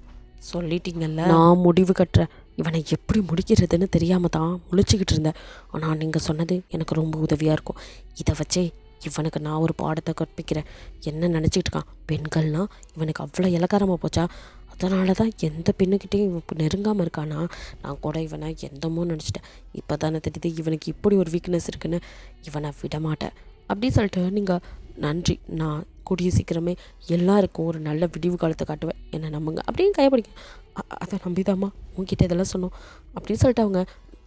சொல்லிட்டீங்கல்ல. நான் முடிவு கட்டுறேன். இவனை எப்படி முடிக்கிறதுன்னு தெரியாமல் தான் முழிச்சிக்கிட்டு இருந்தேன். ஆனால் நீங்கள் சொன்னது எனக்கு ரொம்ப உதவியாக இருக்கும். இதை வச்சே இவனுக்கு நான் ஒரு பாடத்தை கற்பிக்கிறேன். என்ன நினச்சிக்கிட்டு இருக்கான், பெண்கள்னால் இவனுக்கு அவ்வளோ இலக்காரமாக போச்சா? அதனால தான் எந்த பெண்ணுக்கிட்டேயும் இவன் நெருங்காமல் இருக்கானா. நான் கூட இவனை எந்தமோ நினச்சிட்டேன். இப்போ தானே தெரியுது இவனுக்கு இப்படி ஒரு வீக்னஸ் இருக்குன்னு. இவனை விடமாட்டேன் அப்படின்னு சொல்லிட்டு நீங்கள் நன்றி. நான் கூடிய சீக்கிரமே எல்லாருக்கும் ஒரு நல்ல விடிவு காலத்தை காட்டுவேன், என்னை நம்புங்க அப்படின்னு கைப்பிடிக்க. அதை நம்பிதாம்மா உங்ககிட்ட இதெல்லாம் சொன்னோம் அப்படின்னு சொல்லிட்டு அவங்க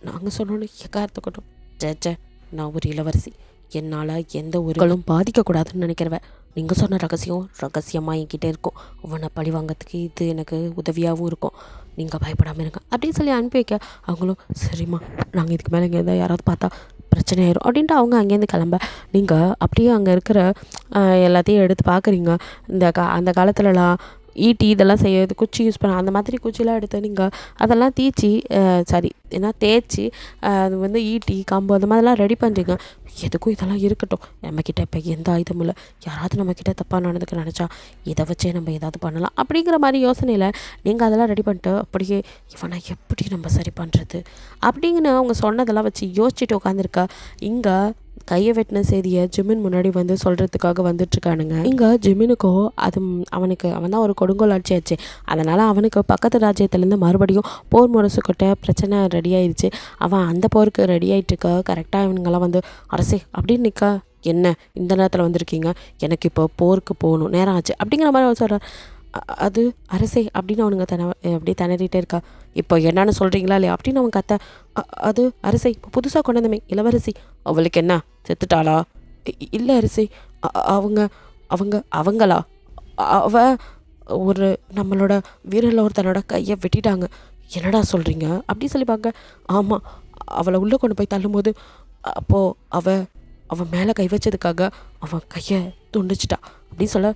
நாங்கள் சொன்னோன்னு எக்காரத்துக்கட்டும். ஜே நான் ஒரு இளவரசி, என்னால் எந்த ஒருகளும் பாதிக்கக்கூடாதுன்னு நினைக்கிறவன். நீங்கள் சொன்ன ரகசியமாக என்கிட்ட இருக்கும். உன்னை பழி வாங்கிறதுக்கு இது எனக்கு உதவியாகவும் இருக்கும். நீங்கள் பயப்படாமல் இருங்க அப்படின்னு சொல்லி அனுப்பி வைக்க அவங்களும் சரிம்மா, நாங்கள் இதுக்கு மேலே இங்கே இருந்தால் யாராவது பார்த்தா பிரச்சனை ஆயிரும் அப்படின்ட்டு அவங்க அங்கேருந்து கிளம்ப. நீங்கள் அப்படியே அங்கே இருக்கிற எல்லாத்தையும் எடுத்து பார்க்குறீங்க. அந்த காலத்துலலாம் ஈட்டி இதெல்லாம் செய்யறது குச்சி யூஸ் பண்ண அந்த மாதிரி குச்சிலாம் எடுத்து நீங்கள் அதெல்லாம் தேய்ச்சி அது வந்து ஈட்டி கம்பு அந்த மாதிரிலாம் ரெடி பண்ணுறீங்க. எதுக்கும் இதெல்லாம் இருக்கட்டும், நம்மக்கிட்ட இப்போ எந்த ஆயுதமும் இல்லை. யாராவது நம்மக்கிட்ட தப்பாக நடந்துக்க நினச்சா இதை வச்சே நம்ம ஏதாவது பண்ணலாம் அப்படிங்கிற மாதிரி யோசனையில் நீங்கள் அதெல்லாம் ரெடி பண்ணிட்டு அப்படியே இவனை எப்படி நம்ம சரி பண்ணுறது அப்படிங்கன்னு அவங்க சொன்னதெல்லாம் வச்சு யோசிச்சுட்டு உட்காந்துருக்கா. இங்கே கையை வெட்டின செய்தியை ஜிமின் முன்னாடி வந்து சொல்கிறதுக்காக வந்துட்டுருக்கானுங்க. இங்கே ஜிமினுக்கோ அவன் தான் ஒரு கொடுங்கோல் ஆட்சியாச்சு. அதனால் அவனுக்கு பக்கத்து ராஜ்யத்துலேருந்து மறுபடியும் போர் முரசுக்கிட்ட பிரச்சனை ரெடி ஆயிடுச்சு. அவன் அந்த போருக்கு ரெடி ஆகிட்டுருக்க. கரெக்டாக இவனுங்கெல்லாம் வந்து அரசே அப்படின்னு நிற்க, என்ன இந்த நேரத்தில் வந்திருக்கீங்க, எனக்கு இப்போ போருக்கு போகணும் நேரம் ஆச்சு அப்படிங்கிற மாதிரி அவர் சொல்கிறார். அது அரசே அப்படின்னு அவனுங்க அப்படியே திணறிட்டே இருக்கா. இப்போ என்னன்னு சொல்கிறீங்களா இல்லையா அப்படின்னு அவன் கத்த. அது அரசே இப்போ புதுசாக கொண்டு வந்தமே இளவரசி, அவளுக்கு என்ன செத்துட்டாளா? இல்லை அரசே, அவங்களா அவ ஒரு நம்மளோட வீரரில் ஒருத்தனோட கையை வெட்டிட்டாங்க. என்னடா சொல்கிறீங்க அப்படி சொல்லி பார்க்க. ஆமாம், அவளை உள்ளே கொண்டு போய் தள்ளும்போது அப்போது அவன் மேலே கை வச்சதுக்காக அவன் கையை துண்டிச்சிட்டா அப்படின்னு சொல்ல.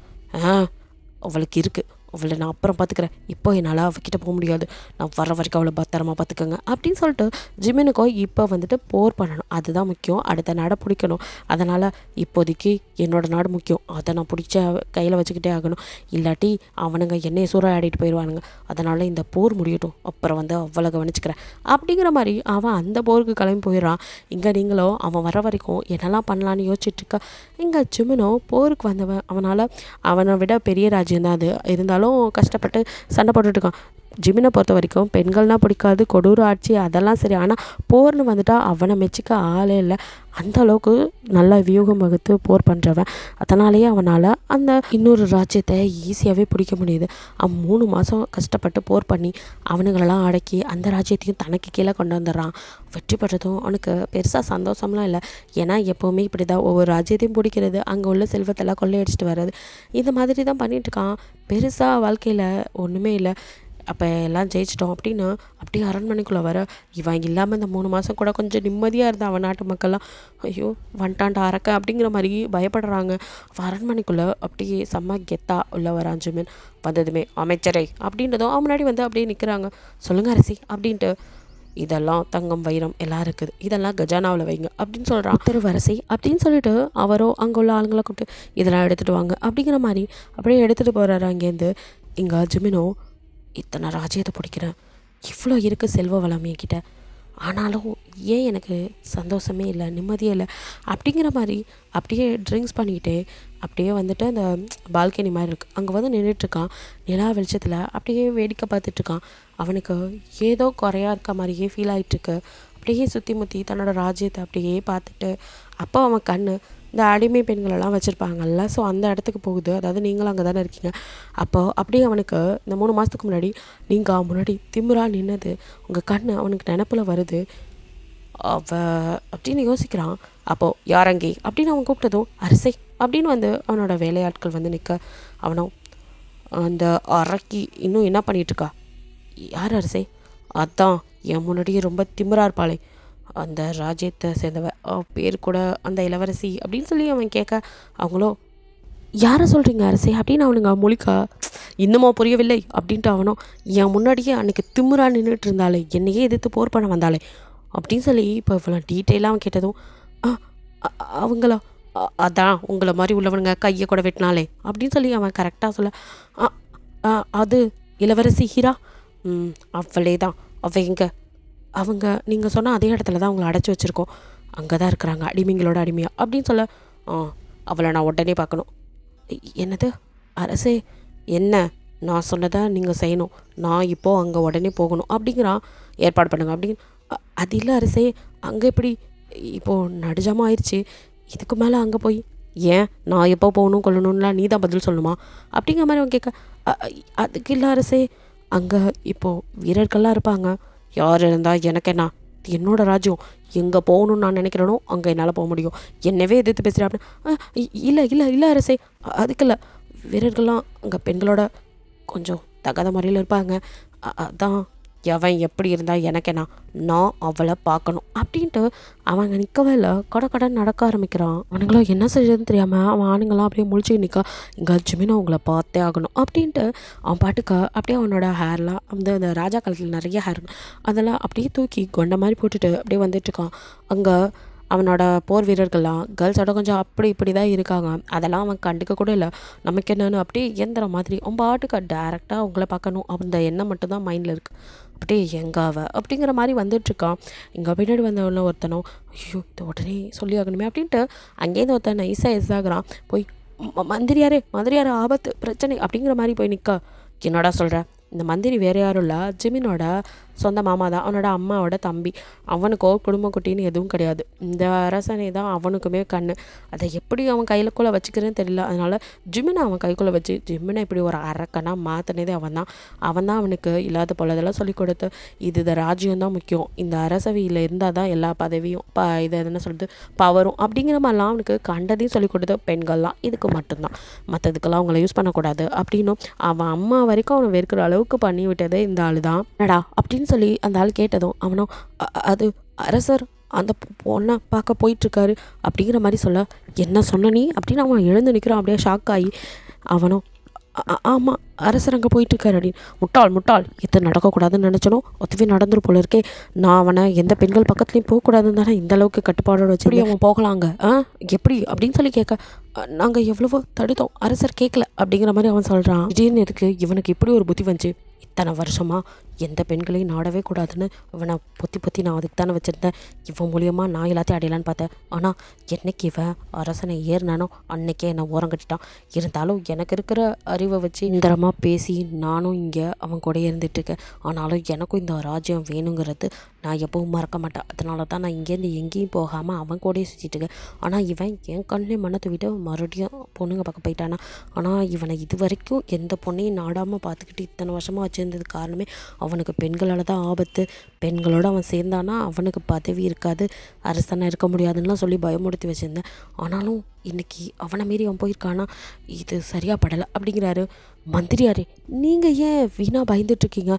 அவளுக்கு இருக்குது, அவளை நான் அப்புறம் பார்த்துக்கிறேன், இப்போ என்னால் அவகிட்ட போக முடியாது, நான் வர வரைக்கும் அவளை பத்திரமா பார்த்துக்கோங்க அப்படின்னு சொல்லிட்டு ஜிமினுக்கோ இப்போ வந்துட்டு போர் பண்ணணும், அதுதான் முக்கியம், அடுத்த நாடை பிடிக்கணும். அதனால் இப்போதைக்கு என்னோடய நாடு முக்கியம், அதை நான் பிடிச்ச கையில் வச்சுக்கிட்டே ஆகணும், இல்லாட்டி அவனுங்க என்னையை சூறாடிட்டு போயிடுவானுங்க. அதனால் இந்த போர் முடியட்டும், அப்புறம் வந்து அவளை கவனிச்சுக்கிறேன் அப்படிங்கிற மாதிரி அவன் அந்த போருக்கு கிளம்பி போயிடுறான். இங்கே நீங்களும் அவன் வர வரைக்கும் என்னெல்லாம் பண்ணலான்னு யோசிச்சுட்ருக்க. இங்கே ஜிமினோ போருக்கு வந்தவன், அவனை விட பெரிய ராஜ்யம் தான் அது, இருந்தாலும் கஷ்டப்பட்டு சண்டை போட்டுட்ருக்கான். ஜிமினை பொறுத்த வரைக்கும் பெண்கள்னால் பிடிக்காது, கொடூர ஆட்சி அதெல்லாம் சரி, ஆனால் போர்னு வந்துட்டா அவனை மெச்சிக்க ஆளே இல்லை. அந்த அளவுக்கு நல்லா வியூகம் வகுத்து போர் பண்ணுறவன். அதனாலேயே அவனால் அந்த இன்னொரு ராஜ்யத்தை ஈஸியாகவே பிடிக்க முடியுது. அவன் 3 மாதம் கஷ்டப்பட்டு போர் பண்ணி அவனுங்களெல்லாம் அடக்கி அந்த ராஜ்யத்தையும் தனக்கு கீழே கொண்டு வந்துடுறான். வெற்றி பெற்றதும் அவனுக்கு பெருசாக சந்தோஷம்லாம் இல்லை. ஏன்னா எப்போவுமே இப்படி தான் ஒவ்வொரு ராஜ்யத்தையும் பிடிக்கிறது, அங்கே உள்ள செல்வத்தெல்லாம் கொள்ளையடிச்சிட்டு வர்றது, இந்த மாதிரி தான் பண்ணிகிட்ருக்கான். பெருசாக வாழ்க்கையில் ஒன்றுமே இல்லை. அப்போ எல்லாம் ஜெயிச்சிட்டோம் அப்படின்னு அப்படியே அரண்மனைக்குள்ளே வர, இவன் இல்லாமல் இந்த 3 மாதம் கூட கொஞ்சம் நிம்மதியாக இருந்தால் அவன் நாட்டு மக்கள்லாம் ஐயோ வந்துட்டான்டா அரக்க அப்படிங்கிற மாதிரி பயப்படுறாங்க. அவன் அரண்மனைக்குள்ளே அப்படியே செம்ம கெத்தா உள்ள வரான் ஜிமின். வந்ததுமே அமைச்சரை அப்படின்றதும் அவன் முன்னாடி வந்து அப்படியே நிற்கிறாங்க. சொல்லுங்கள் அரசி அப்படின்ட்டு. இதெல்லாம் தங்கம் வைரம் எல்லாம் இருக்குது, இதெல்லாம் கஜானாவில் வைங்க அப்படின்னு சொல்கிறான். உத்தரவரசி அப்படின்னு சொல்லிட்டு அவரோ அங்கே உள்ள ஆளுங்களை கூப்பிட்டு இதெல்லாம் எடுத்துகிட்டு வாங்க அப்படிங்கிற மாதிரி அப்படியே எடுத்துகிட்டு போகிறாரு அங்கேருந்து. இங்கே ஜிமினோ, இத்தனை ராஜ்யத்தை பிடிக்கிறேன், இவ்வளோ இருக்குது செல்வ வளம் என்கிட்ட, ஆனாலும் ஏன் எனக்கு சந்தோஷமே இல்லை, நிம்மதியே இல்லை அப்படிங்கிற மாதிரி அப்படியே ட்ரிங்க்ஸ் பண்ணிக்கிட்டே அப்படியே வந்துட்டு அந்த பால்கனி மாதிரி இருக்குது அங்கே வந்து நின்றுட்டுருக்கான். நிலா வெளிச்சத்தில் அப்படியே வேடிக்கை பார்த்துட்ருக்கான். அவனுக்கு ஏதோ குறையா இருக்க மாதிரியே ஃபீல் ஆகிட்டுருக்கு. அப்படியே சுற்றி முற்றி தன்னோட ராஜ்யத்தை அப்படியே பார்த்துட்டு அப்போ அவன் கண் இந்த அடிமை பெண்களெல்லாம் வச்சுருப்பாங்கல்ல, ஸோ அந்த இடத்துக்கு போகுது. அதாவது நீங்களும் அங்கே தானே இருக்கீங்க. அப்போது அப்படியே அவனுக்கு இந்த 3 மாதத்துக்கு முன்னாடி நீங்கள் முன்னாடி திமிரா நின்னது உங்கள் கண் அவனுக்கு நினப்பில் வருது. அப்படின்னு யோசிக்கிறான். அப்போது யாரங்கே அப்படின்னு அவன் கூப்பிட்டதும் அரசை அப்படின்னு வந்து அவனோட வேலையாட்கள் வந்து நிற்க, அவனும் அந்த அரக்கி இன்னும் என்ன பண்ணிகிட்ருக்கா? யார் அரசை? அதான் என் முன்னாடியே ரொம்ப திமிரா இருப்பாளே, அந்த ராஜ்யத்தை சேர்ந்தவ, பேர் கூட அந்த இளவரசி அப்படின்னு சொல்லி அவன் கேட்க, அவங்களோ யாரை சொல்கிறீங்க அரசே அப்படின்னு அவனுங்க முழிக்க, இன்னுமா புரியவில்லை அப்படின்ட்டு அவனும் என் முன்னாடியே அன்றைக்கி திமிரா நின்றுட்டு இருந்தாலே, என்னையே எதிர்த்து போர் பண்ண வந்தாலே அப்படின்னு சொல்லி இப்போ இவ்வளோ டீட்டெயிலாக அவன் கேட்டதும் அவங்களா, அதான் உங்களை மாதிரி உள்ளவனுங்க கையை கூட வெட்டினாலே அப்படின்னு சொல்லி அவன் கரெக்டாக சொல்ல, அது இளவரசி ஹீரா, அவளே தான், அவங்க நீங்கள் சொன்னால் அதே இடத்துல தான் அவங்கள அடைச்சி வச்சுருக்கோம், அங்கே தான் இருக்கிறாங்க அடிமைங்களோட அடிமையா அப்படின்னு சொல்ல, அவளை நான் உடனே பார்க்கணும். என்னது அரசே, என்ன நான் சொன்னதை நீங்கள் செய்யணும், நான் இப்போது அங்கே உடனே போகணும் அப்படிங்கிறான். ஏற்பாடு பண்ணுங்க அப்படின்னு. அது இல்லை அரசே, அங்கே எப்படி இப்போது நடுஜாமம் ஆயிடுச்சு, இதுக்கு மேலே அங்கே போய் ஏன் நான் எப்போ போகணும் கொள்ளணும்லாம் நீ தான் பதில் சொல்லணுமா அப்படிங்கிற மாதிரி அவன் கேட்க, அதுக்கு இல்லை அரசே, அங்கே இப்போது வீரர்கள்லாம் இருப்பாங்க, யார் இருந்தால் எனக்கு என்ன, என்னோட ராஜ்யம், எங்கே போகணுன்னு நான் நினைக்கிறேனோ அங்கே என்னால் போக முடியும், என்னவே எதிர்த்து பேசுகிறேன் அப்படின்னு. இல்லை இல்லை இல்லை அரசே, அதுக்கு இல்லை, வீரர்கள்லாம் அங்கே பெண்களோட கொஞ்சம் தகாத முறையில் இருப்பாங்க, அதான் எவன் எப்படி இருந்தால் எனக்கேனா, நான் அவளை பார்க்கணும் அப்படின்ட்டு அவங்க நிற்கவே இல்லை, கடன் நடக்க ஆரம்பிக்கிறான். அவனுங்களும் என்ன செய்யறதுன்னு தெரியாமல் அவன் ஆணுங்களாம் அப்படியே முழிச்சு நிற்க, இங்கே ஜிமினா அவங்கள பார்த்தே ஆகணும் அப்படின்ட்டு அவன் பாட்டுக்க அப்படியே அவனோட ஹேர்லாம் அந்த ராஜா காலத்தில் நிறைய ஹேர் அதெல்லாம் அப்படியே தூக்கி கொண்ட மாதிரி போட்டுட்டு அப்படியே வந்துட்டுருக்கான். அங்கே அவனோட போர் வீரர்கள்லாம் கேர்ள்ஸோட கொஞ்சம் அப்படி இப்படி தான் இருக்காங்க, அதெல்லாம் அவன் கண்டுக்க கூட இல்லை. நமக்கு என்னென்னு அப்படியே இயந்திர மாதிரி அவன் பாட்டுக்க டேரெக்டாக அவங்கள பார்க்கணும் அந்த எண்ணம் மட்டும்தான் மைண்டில் இருக்குது. அப்படியே எங்காவ அப்படிங்கிற மாதிரி வந்துட்டுருக்கான். இங்கே பின்னாடி வந்தவன ஒருத்தனும், ஐயோ இது உடனே சொல்லி ஆகணுமே அப்படின்ட்டு அங்கேருந்து ஒருத்தன் நைஸாக எஸ்ஸாகிறான். போய் மந்திரியாரே ஆபத்து பிரச்சனை அப்படிங்கிற மாதிரி போய் நிற்க, என்னடா சொல்கிற, இந்த மந்திரி வேறு யாரும் இல்லை, ஜிமினோட சொந்த மாமா தான், அவனோட அம்மாவோட தம்பி, அவனுக்கோ குடும்ப குட்டின்னு எதுவும் கிடையாது, இந்த அரசனை தான் அவனுக்குமே கண்ணு, அதை எப்படி அவன் கையிலக்குள்ளே வச்சுக்கிறேன்னு தெரியல, அதனால் ஜிமினை அவன் கைக்குள்ளே வச்சு ஜிமினை இப்படி ஒரு அரக்கனாக மாற்றினதே அவன் தான் அவனுக்கு இல்லாத போலதெல்லாம் சொல்லி கொடுத்து, இது ராஜ்யம் முக்கியம், இந்த அரசவையில் இருந்தால் தான் எல்லா பதவியும் இதை என்ன சொல்கிறது பவரும் அப்படிங்கிற மாதிரிலாம் அவனுக்கு கண்டதையும் சொல்லி கொடுத்த பெண்கள்லாம் இதுக்கு மட்டும்தான், மற்றதுக்கெல்லாம் அவங்கள யூஸ் பண்ணக்கூடாது அப்படின்னும் அவன் அம்மா வரைக்கும் அவனை வெறுக்கிற அளவுக்கு பண்ணி விட்டதே இந்த ஆள் தான் நடா அப்படின்னு சொல்லி அந்த ஆள் கேட்டதும் அவனும், அது அரசர் அந்த பொண்ணை பார்க்க போயிட்டுருக்காரு அப்படிங்கிற மாதிரி சொல்ல, என்ன சொன்ன நீ அப்படின்னு அவன் எழுந்து நிற்கிறான். அப்படியே ஷாக் ஆகி அவனும், ஆமாம் அரசர் அங்கே போயிட்டுருக்காரு அப்படின்னு. முட்டாள் எது நடக்கக்கூடாதுன்னு நினச்சனோ ஒத்துவே நடந்துரு போல இருக்கே, நான் அவனை எந்த பெண்கள் பக்கத்துலேயும் போகக்கூடாதுன்னு தானே இந்த அளவுக்கு கட்டுப்பாடோட வச்சு அவன் போகலாங்க எப்படி அப்படின்னு சொல்லி கேட்க, நாங்கள் எவ்வளவோ தடுத்தோம் அரசர் கேட்கல அப்படிங்கிற மாதிரி அவன் சொல்கிறான். திடீர்னு எதுக்கு இவனுக்கு இப்படி ஒரு புத்தி வந்துச்சு, இத்தனை வருஷமாக எந்த பெண்களையும் நாடவே கூடாதுன்னு இவனை பொத்தி நான் அதுக்கு தானே வச்சுருந்தேன், இவன் மூலியமாக நான் எல்லாத்தையும் அடையலான்னு பார்த்தேன், ஆனால் என்னைக்கு இவன் அரசனை ஏறினானோ அன்னைக்கே என்னை ஓரம் கட்டிட்டான், இருந்தாலும் எனக்கு இருக்கிற அறிவை வச்சு இந்தரமாக பேசி நானும் இங்கே அவன் கூட இருந்துகிட்ருக்கேன், ஆனாலும் எனக்கும் இந்த ராஜ்யம் வேணுங்கிறது நான் எப்பவும் மறக்க மாட்டேன், அதனால தான் நான் இங்கேருந்து எங்கேயும் போகாமல் அவன் கூடயே சுற்றிட்டுருக்கேன், ஆனால் இவன் என் கண்ணிலே மனத்தை விட்டு மறுபடியும் பொண்ணுங்க பக்கம் போயிட்டானா, ஆனால் இவனை இது வரைக்கும் எந்த பொண்ணையும் நாடாமல் பார்த்துக்கிட்டு இத்தனை வருஷமாக வச்சுருந்தது காரணமே அவனுக்கு பெண்களால் தான் ஆபத்து, பெண்களோடு அவன் சேர்ந்தானா அவனுக்கு பதவி இருக்காது, அரசனாக இருக்க முடியாதுன்னெலாம் சொல்லி பயமுடுத்தி வச்சுருந்தேன், ஆனாலும் இன்றைக்கி அவனை மீறி அவன் போயிருக்கானா, இது சரியாக படலை அப்படிங்கிறாரு. மந்திரியாரே நீங்கள் ஏன் வீணாக பயந்துட்டுருக்கீங்க,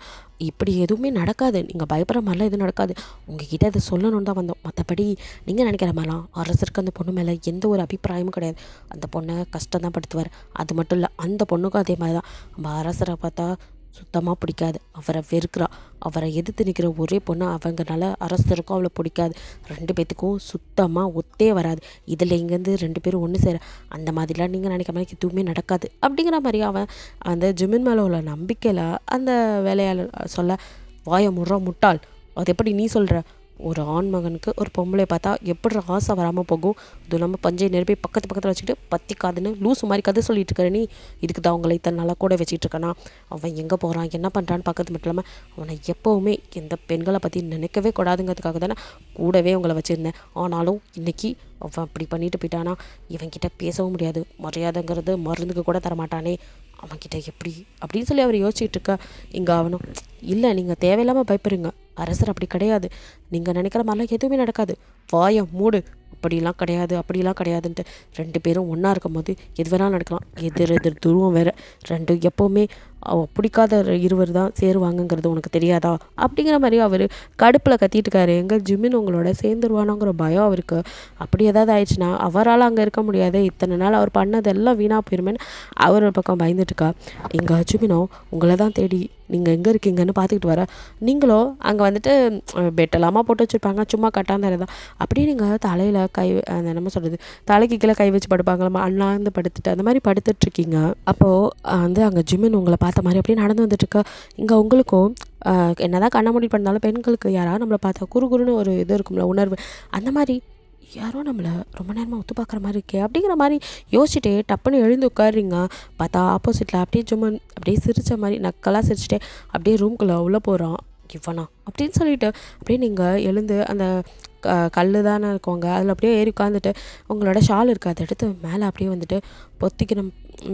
இப்படி எதுவுமே நடக்காது, நீங்கள் பயப்படுற மாதிரிலாம் எதுவும் நடக்காது, உங்ககிட்ட இதை சொல்லணுன்னு தான் வந்தோம், மற்றபடி நீங்கள் நினைக்கிற மாதிரிலாம் அரசருக்கு அந்த பொண்ணு மேலே எந்த ஒரு அபிப்பிராயமும் கிடையாது, அந்த பொண்ணை கஷ்டம் தான் படுத்துவார், அது மட்டும் இல்லை அந்த பொண்ணுக்கும் அதே மாதிரி தான், நம்ம அரசரை பார்த்தா சுத்தமாக பிடிக்காது, அவரை வெறுக்கிறா, அவரை எதிர்த்து நிற்கிற ஒரே பொண்ணு அவங்கனால அரசருக்கும் அவளை பிடிக்காது, ரெண்டு பேத்துக்கும் சுத்தமாக ஒத்தே வராது, இதில் இங்கேருந்து ரெண்டு பேரும் ஒன்று சேர அந்த மாதிரிலாம் நீங்கள் நினைக்கிற மாதிரி எதுவுமே நடக்காது அப்படிங்கிற மாதிரி அவன் அந்த ஜிமின் மேலே உள்ள நம்பிக்கையில் அந்த வேலையாளர் சொல்ல, வாய முட்டாள், அது எப்படி நீ சொல்கிற, ஒரு ஆண் மகனுக்கு ஒரு பொம்பளை பார்த்தா எப்படி ஆசை வராமல் போகும், அதுவும் இல்லாமல் பஞ்சை நெருப்பி பக்கத்தில் வச்சுக்கிட்டு பத்திக்காதுன்னு லூசு மாதிரி கதை சொல்லிட்டு இருக்கிற நீ, இதுக்கு தான் அவங்களை இத்தனை நாளாக கூட வச்சுட்டு இருக்கானா, அவன் எங்கே போகிறான் என்ன பண்ணுறான்னு பார்க்கறது மட்டும் இல்லாமல் அவனை எப்போவுமே எந்த பெண்களை பற்றி நினைக்கவே கூடாதுங்கிறதுக்காக தானே கூடவே அவங்கள வச்சுருந்தேன், ஆனாலும் இன்றைக்கி அவன் அப்படி பண்ணிட்டு போயிட்டானா, இவன்கிட்ட பேசவும் முடியாது, மரியாதைங்கிறது மருந்துக்கு கூட தரமாட்டானே, அவன்கிட்ட எப்படி அப்படின்னு சொல்லி அவர் யோசிச்சுட்டு இருக்க. இங்கே அவனும், இல்லை நீங்கள் தேவையில்லாமல் பயப்படுறீங்க, அரசர் அப்படி கிடையாது, நீங்கள் நினைக்கிற மாதிரிலாம் எதுவுமே நடக்காது, வாயை மூடு, அப்படிலாம் கிடையாதுன்ட்டு ரெண்டு பேரும் ஒன்றா இருக்கும் போது எது வேணாலும் நடக்கலாம், எதிர் துருவம் வேறு, ரெண்டு எப்போவுமே பிடிக்காத இருவர் தான் சேருவாங்கங்கிறது உனக்கு தெரியாதா அப்படிங்கிற மாதிரி அவர் கடுப்பில் கத்திட்டு இருக்காரு. எங்கே ஜிமின் உங்களோட சேர்ந்துருவானோங்கிற பயம் அவருக்கு, அப்படி ஏதாவது ஆயிடுச்சுன்னா அவரால் அங்கே இருக்க முடியாது, இத்தனை நாள் அவர் பண்ணதெல்லாம் வீணாக போயிருமேன்னு அவர் ஒரு பக்கம் பயந்துட்டுருக்கா. எங்கள் ஜிமினோ உங்களை தான் தேடி நீங்கள் எங்கே இருக்கீங்கன்னு பார்த்துக்கிட்டு வர, நீங்களோ அங்கே வந்துட்டு பெட்டெல்லாமல் போட்டு வச்சுருப்பாங்க, சும்மா கட்டாந்தரை தான், அப்படியே நீங்கள் தலையில் அந்த என்ன சொல்கிறது தலைக்கு கீழே கை வச்சு படுப்பாங்களா, அண்ணாந்து படுத்துட்டு அந்த மாதிரி படுத்துட்ருக்கீங்க, அப்போது வந்து அங்கே ஜிமின் உங்களை பார்த்த மாதிரி அப்படியே நடந்து வந்துட்டுருக்க. இங்கே உங்களுக்கும் என்ன தான் கண்ண மூடி பண்ணாலும் பெண்களுக்கு யாராவது நம்மளை பார்த்தா குறுகுறுன்னு ஒரு இது இருக்கும்ல உணர்வு, அந்த மாதிரி யாரோ நம்மளை ரொம்ப நேரமாக ஒத்து பார்க்குற மாதிரி இருக்கே அப்படிங்கிற மாதிரி யோசிச்சுட்டே டப்புன்னு எழுந்து உட்காருறீங்க. பார்த்தா ஆப்போசிட்டில் அப்படியே சும்மா அப்படியே சிரித்த மாதிரி நக்கலாக சிரிச்சுட்டே அப்படியே ரூம்குள்ளே உள்ளே போகிறான். இவனா அப்படின்னு சொல்லிட்டு அப்படியே நீங்கள் எழுந்து அந்த கல் தானே இருக்கவங்க அதில் அப்படியே ஏறி உட்காந்துட்டு உங்களோட ஷால் இருக்குது அதை எடுத்து மேலே அப்படியே வந்துட்டு பொத்திக்கிற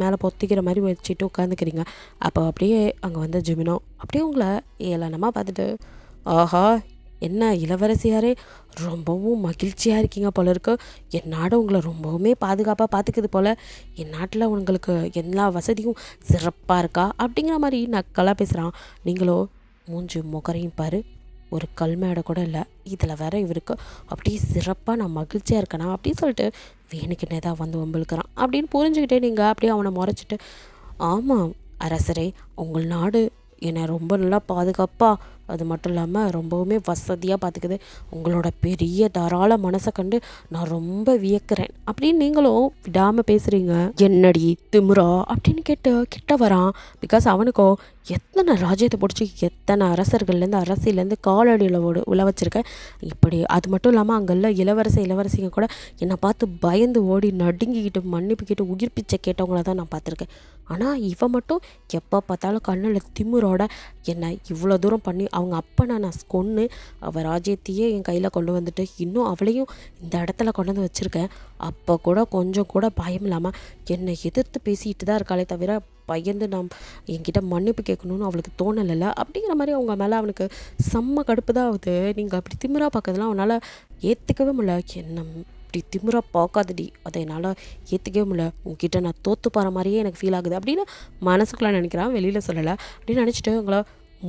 மேலே பொத்திக்கிற மாதிரி வச்சுட்டு உட்காந்துக்கிறீங்க. அப்போ அப்படியே அங்கே வந்து ஜிமினோ அப்படியே உங்களை ஏளனமாக பார்த்துட்டு, ஆஹா என்ன இளவரசியாரே ரொம்பவும் மகிழ்ச்சியாக இருக்கீங்க போல இருக்கு, என் நாடு உங்களை ரொம்பவுமே பாதுகாப்பாக பார்த்துக்குது போல், என் நாட்டில் உங்களுக்கு எல்லா வசதியும் சிறப்பாக இருக்கா அப்படிங்கிற மாதிரி நக்கலாக பேசுகிறான். நீங்களோ மூஞ்சி முகரையும் பாரு, ஒரு கல் மேடை கூட இல்லை, இதில் வேற இவருக்கு அப்படியே சிறப்பாக நான் மகிழ்ச்சியாக இருக்கேனா அப்படின்னு சொல்லிட்டு வேணுக்குன்னே தான் வந்து வம்பிழுக்கிறான் அப்படின்னு புரிஞ்சுக்கிட்டே நீங்கள் அப்படியே அவனை முறைச்சிட்டு, ஆமாம் அரசரே, உங்கள் நாடு என்னை ரொம்ப நல்லா பாதுகாப்பாக அது மட்டும் இல்லாமல் ரொம்பவுமே வசதியாக பார்த்துக்குது, உங்களோட பெரிய தாராள மனசை கண்டு நான் ரொம்ப வியக்கிறேன் அப்படின்னு நீங்களும் விடாமல் பேசுகிறீங்க. என்னடி திமுறா அப்படின்னு கேட்டு கிட்ட வரான். பிகாஸ் அவனுக்கோ எத்தனை ராஜ்யத்தை பிடிச்சி எத்தனை அரசர்கள்லேருந்து அரசியலேருந்து காலடியில் உள்ள வச்சுருக்கேன், இப்படி அது மட்டும் இல்லாமல் அங்கெல்லாம் இளவரசிங்க கூட என்னை பார்த்து பயந்து ஓடி நடுங்கிக்கிட்டு மன்னிப்புக்கிட்டு உயிர் பிச்சை கேட்டவங்கள தான் நான் பார்த்துருக்கேன். ஆனால் இவன் மட்டும் எப்போ பார்த்தாலும் கண்ணில் திமுறோட என்னை இவ்வளோ தூரம் பண்ணி அவங்க அப்பனை நான் கொன்று அவள் ராஜ்யத்தையே என் கையில் கொண்டு வந்துட்டு இன்னும் அவளையும் இந்த இடத்துல கொண்டு வந்து வச்சுருக்கேன். அப்போ கூட கொஞ்சம் கூட பயம் இல்லாமல் என்னை எதிர்த்து பேசிக்கிட்டு தான் இருக்காளே தவிர பயந்து நான் என்கிட்ட மன்னிப்பு கேட்கணும்னு அவளுக்கு தோணலைல்ல அப்படிங்கிற மாதிரி அவங்க மேலே அவனுக்கு செம்ம கடுப்பு தான் ஆகுது. நீங்கள் அப்படி திமிரா பார்க்கறதுலாம் அவனால் ஏற்றுக்கவே முடியல. என்ன இப்படி திமிரா பார்க்காதடி, அதை என்னால் ஏற்றுக்கவே முடியல, உங்ககிட்ட நான் தோற்று போகிற மாதிரியே எனக்கு ஃபீல் ஆகுது அப்படின்னு மனசுக்குள்ளே நினைக்கிறான், வெளியில் சொல்லலை அப்படின்னு நினச்சிட்டு உங்களை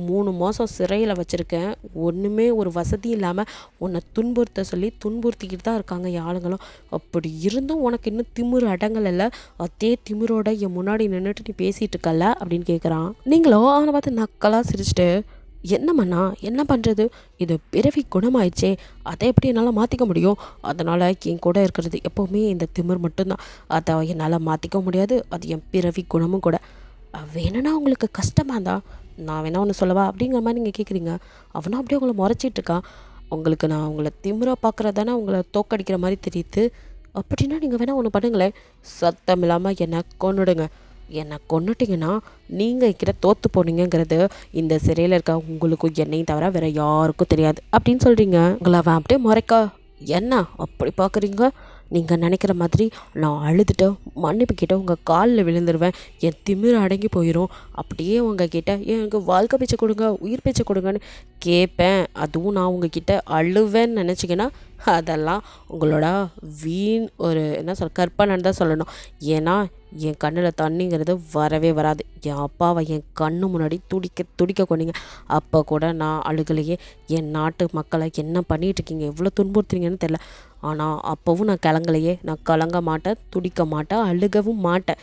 3 மாதம் சிறையில் வச்சுருக்கேன், ஒன்றுமே ஒரு வசதி இல்லாமல் உன்னை துன்புறுத்த சொல்லி துன்புறுத்திக்கிட்டு தான் இருக்காங்க என் ஆளுங்களும், அப்படி இருந்தும் உனக்கு இன்னும் திமிரு அடங்கலைல்ல, அதே திமிரோட என் முன்னாடி நின்றுட்டு நீ பேசிகிட்டு இருக்கல அப்படின்னு கேட்குறான். நீங்களும் அவனை பார்த்து நக்கலாக சிரிச்சிட்டு, என்னம்மா என்ன பண்ணுறது, இது பிறவி குணமாயிடுச்சே, அதை எப்படி என்னால் மாற்றிக்க முடியும், அதனால் என் கூட இருக்கிறது எப்போவுமே இந்த திமிர் மட்டும்தான், அதை என்னால் மாற்றிக்க முடியாது, அது என் பிறவி குணமும் கூட, வேணும்னா உங்களுக்கு கஷ்டமாக தான் நான் வேணா ஒன்று சொல்லவா அப்படிங்கிற மாதிரி நீங்கள் கேட்குறீங்க. அவனும் அப்படியே உங்களை முறைச்சிட்ருக்கான். உங்களுக்கு நான் உங்களை திமிரா பார்க்குறதானே உங்களை தோக்கடிக்கிற மாதிரி தெரியுது, அப்படின்னா நீங்கள் வேணால் ஒன்று பண்ணுங்களேன், சத்தம் இல்லாமல் என்னை கொன்னுடுங்க, என்னை கொன்னுட்டிங்கன்னா நீங்கள் என்கிட்ட தோற்று போனீங்கிறது இந்த சிறையில் இருக்க உங்களுக்கும் என்னையும் தவிர வேறு யாருக்கும் தெரியாது அப்படின்னு சொல்கிறீங்க. உங்களை அவன் அப்படியே முறைக்கா, என்ன அப்படி பார்க்குறீங்க, நீங்கள் நினைக்கிற மாதிரி நான் அழுதுட்டு மன்னிப்பு கிட்ட உங்கள் காலில் விழுந்துருவேன், என் திமிர் அடங்கி போயிடும், அப்படியே உங்ககிட்ட எனக்கு வாழ்க்கை பேச்சை கொடுங்க உயிர் பேச்சை கொடுங்கன்னு கேட்பேன், அதுவும் நான் உங்ககிட்ட அழுவேன்னு நினச்சிங்கன்னா அதெல்லாம் உங்களோட வீண் ஒரு என்ன கற்பனைன்னு தான் சொல்லணும். ஏன்னா என் கண்ணில் தண்ணிங்கிறது வரவே வராது, என் அப்பாவை என் கண்ணு முன்னாடி துடிக்க கொண்டீங்க, அப்போ கூட நான் அழுகலையே, என் நாட்டு மக்களை என்ன பண்ணிகிட்ருக்கீங்க எவ்வளோ துன்புறுத்துறீங்கன்னு தெரில, ஆனால் அப்போவும் நான் கலங்கலையே, நான் கலங்க மாட்டேன், துடிக்க மாட்டேன், அழுகவும் மாட்டேன்,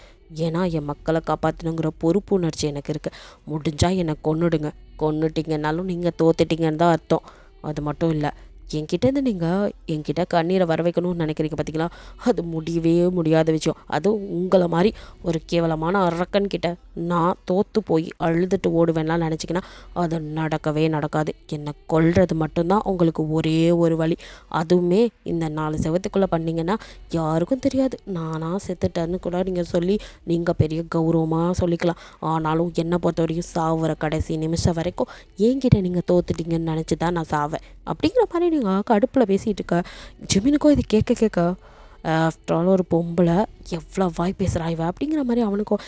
ஏன்னா என் மக்களை காப்பாற்றணுங்கிற பொறுப்பு உணர்ச்சி எனக்கு இருக்குது, முடிஞ்சால் என்னை கொன்னுட்டிங்கன்னாலும் நீங்கள் தோத்துட்டீங்கன்னு தான் அர்த்தம். அது மட்டும் இல்லை, என்கிட்டேருந்து நீங்கள் என்கிட்ட கண்ணீரை வர வைக்கணும்னு நினைக்கிறீங்க பார்த்தீங்களா, அது முடியவே முடியாத விஷயம். அதுவும் உங்களை மாதிரி ஒரு கேவலமான அரக்கன்கிட்ட நான் தோற்று போய் அழுதுட்டு ஓடுவேன்லாம் நினச்சிங்கன்னா அது நடக்கவே நடக்காது. என்னை கொல்றது மட்டும்தான் உங்களுக்கு ஒரே ஒரு வழி, அதுவுமே இந்த 4 செவத்துக்குள்ளே பண்ணிங்கன்னா யாருக்கும் தெரியாது, நானாக செத்துட்டேன்னு கூட நீங்கள் சொல்லி நீங்கள் பெரிய கௌரவமாக சொல்லிக்கலாம். ஆனாலும் என்னை பொறுத்த வரைக்கும் சாவுற கடைசி நிமிஷம் வரைக்கும் என்கிட்ட நீங்கள் தோத்துட்டீங்கன்னு நினச்சி தான் நான் சாவேன் அப்படிங்கிற மாதிரி நீங்கள் கடுப்பில் பேசிகிட்டு இருக்க. ஜிமினுக்கும் இது கேட்க ஆஃப்டர் ஆல் ஒரு பொம்பளை எவ்வளோ வாய் பேசுகிறா இவ அப்படிங்கிற மாதிரி அவனுக்கும்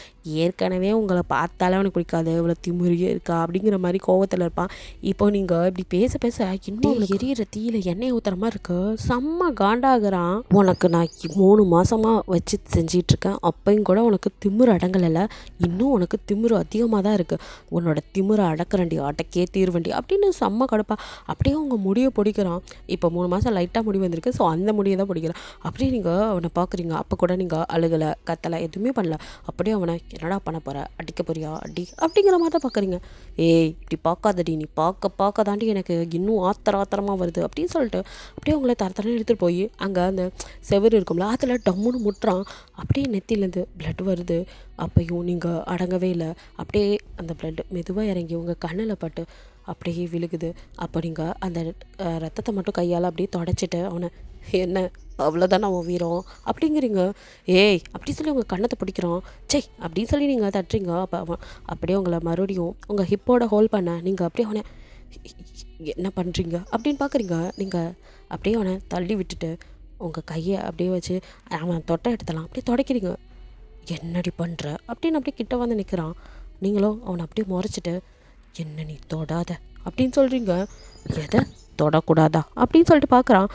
ஏற்கனவே உங்களை பார்த்தாலே அவனுக்கு பிடிக்காது, இவ்வளோ திமுறியே இருக்கா அப்படிங்கிற மாதிரி கோவத்தில் இருப்பான். இப்போ நீங்கள் இப்படி பேச இன்னும் எரியிற தீயில எண்ணெய் ஊற்றுற மாதிரி இருக்கு, செம்ம காண்டாகிறான். உனக்கு நான் 3 மாதமாக வச்சு செஞ்சிட்ருக்கேன், அப்பையும் கூட உனக்கு திமிரு அடங்கலை, இன்னும் உனக்கு திமிரு அதிகமாக தான் இருக்குது, உன்னோட திமிரை அடக்கிறண்டி அடக்கே தீர்வண்டி அப்படின்னு செம்ம கடுப்பா அப்படியே அவங்க முடியை பிடிக்கிறான். இப்போ 3 மாதம் லைட்டாக முடி வந்திருக்கு, ஸோ அந்த முடியை தான் பிடிக்கிறான். அப்படியே நீங்கள் அவனை பார்க்குறீங்க, அப்போ கூட நீங்கள் அழுகலை கத்தலை எதுவுமே பண்ணல, அப்படியே அவனை என்னடா பண்ண போகிற, அடிக்க போறியா அடி அப்படிங்கிற மாதிரி தான் பார்க்குறீங்க. ஏய் இப்படி பார்க்காதடி, நீ பார்க்க தாண்டி எனக்கு இன்னும் ஆத்திரமாக வருது அப்படின்னு சொல்லிட்டு அப்படியே உங்களை தரத்தரன்னு எடுத்துகிட்டு போய் அங்கே அந்த செவரு இருக்கும்ல அதில் டம்முன்னு முட்டுறான். அப்படியே நெத்திலேருந்து பிளட் வருது. அப்பையும் நீங்கள் அடங்கவே இல்லை, அப்படியே அந்த பிளட் மெதுவாக இறங்கி உங்கள் கண்ணில் பட்டு அப்படியே விழுகுது. அப்போ நீங்கள் அந்த ரத்தத்தை மட்டும் கையால் அப்படியே தொடச்சிட்டு அவனை என்ன அவ்வளோதானே உன் வீரம் அப்படிங்கிறீங்க. ஏய் அப்படி சொல்லி உங்கள் கண்ணத்தை பிடிக்கிறோம். சே அப்படின்னு சொல்லி நீங்கள் தட்டுறீங்க. அப்போ அவன் அப்படியே உங்களை மறுபடியும் உங்கள் ஹிப்போட ஹோல்ட் பண்ண நீங்கள் அப்படியே அவனை என்ன பண்ணுறீங்க அப்படின்னு பார்க்குறீங்க. நீங்கள் அப்படியே அவனை தள்ளி விட்டுட்டு உங்கள் கையை அப்படியே வச்சு அவன் தொட்டை எடுத்தலாம் அப்படியே தொடக்கிறீங்க. என்னடி பண்ணுற அப்படின்னு அப்படியே கிட்ட வந்து நிற்கிறான். நீங்களும் அவனை அப்படியே முறைச்சிட்டு என்ன நீ தொடாத அப்படின்னு சொல்கிறீங்க. எதை தொடக்கூடாதா அப்படின்னு சொல்லிட்டு பார்க்குறான்.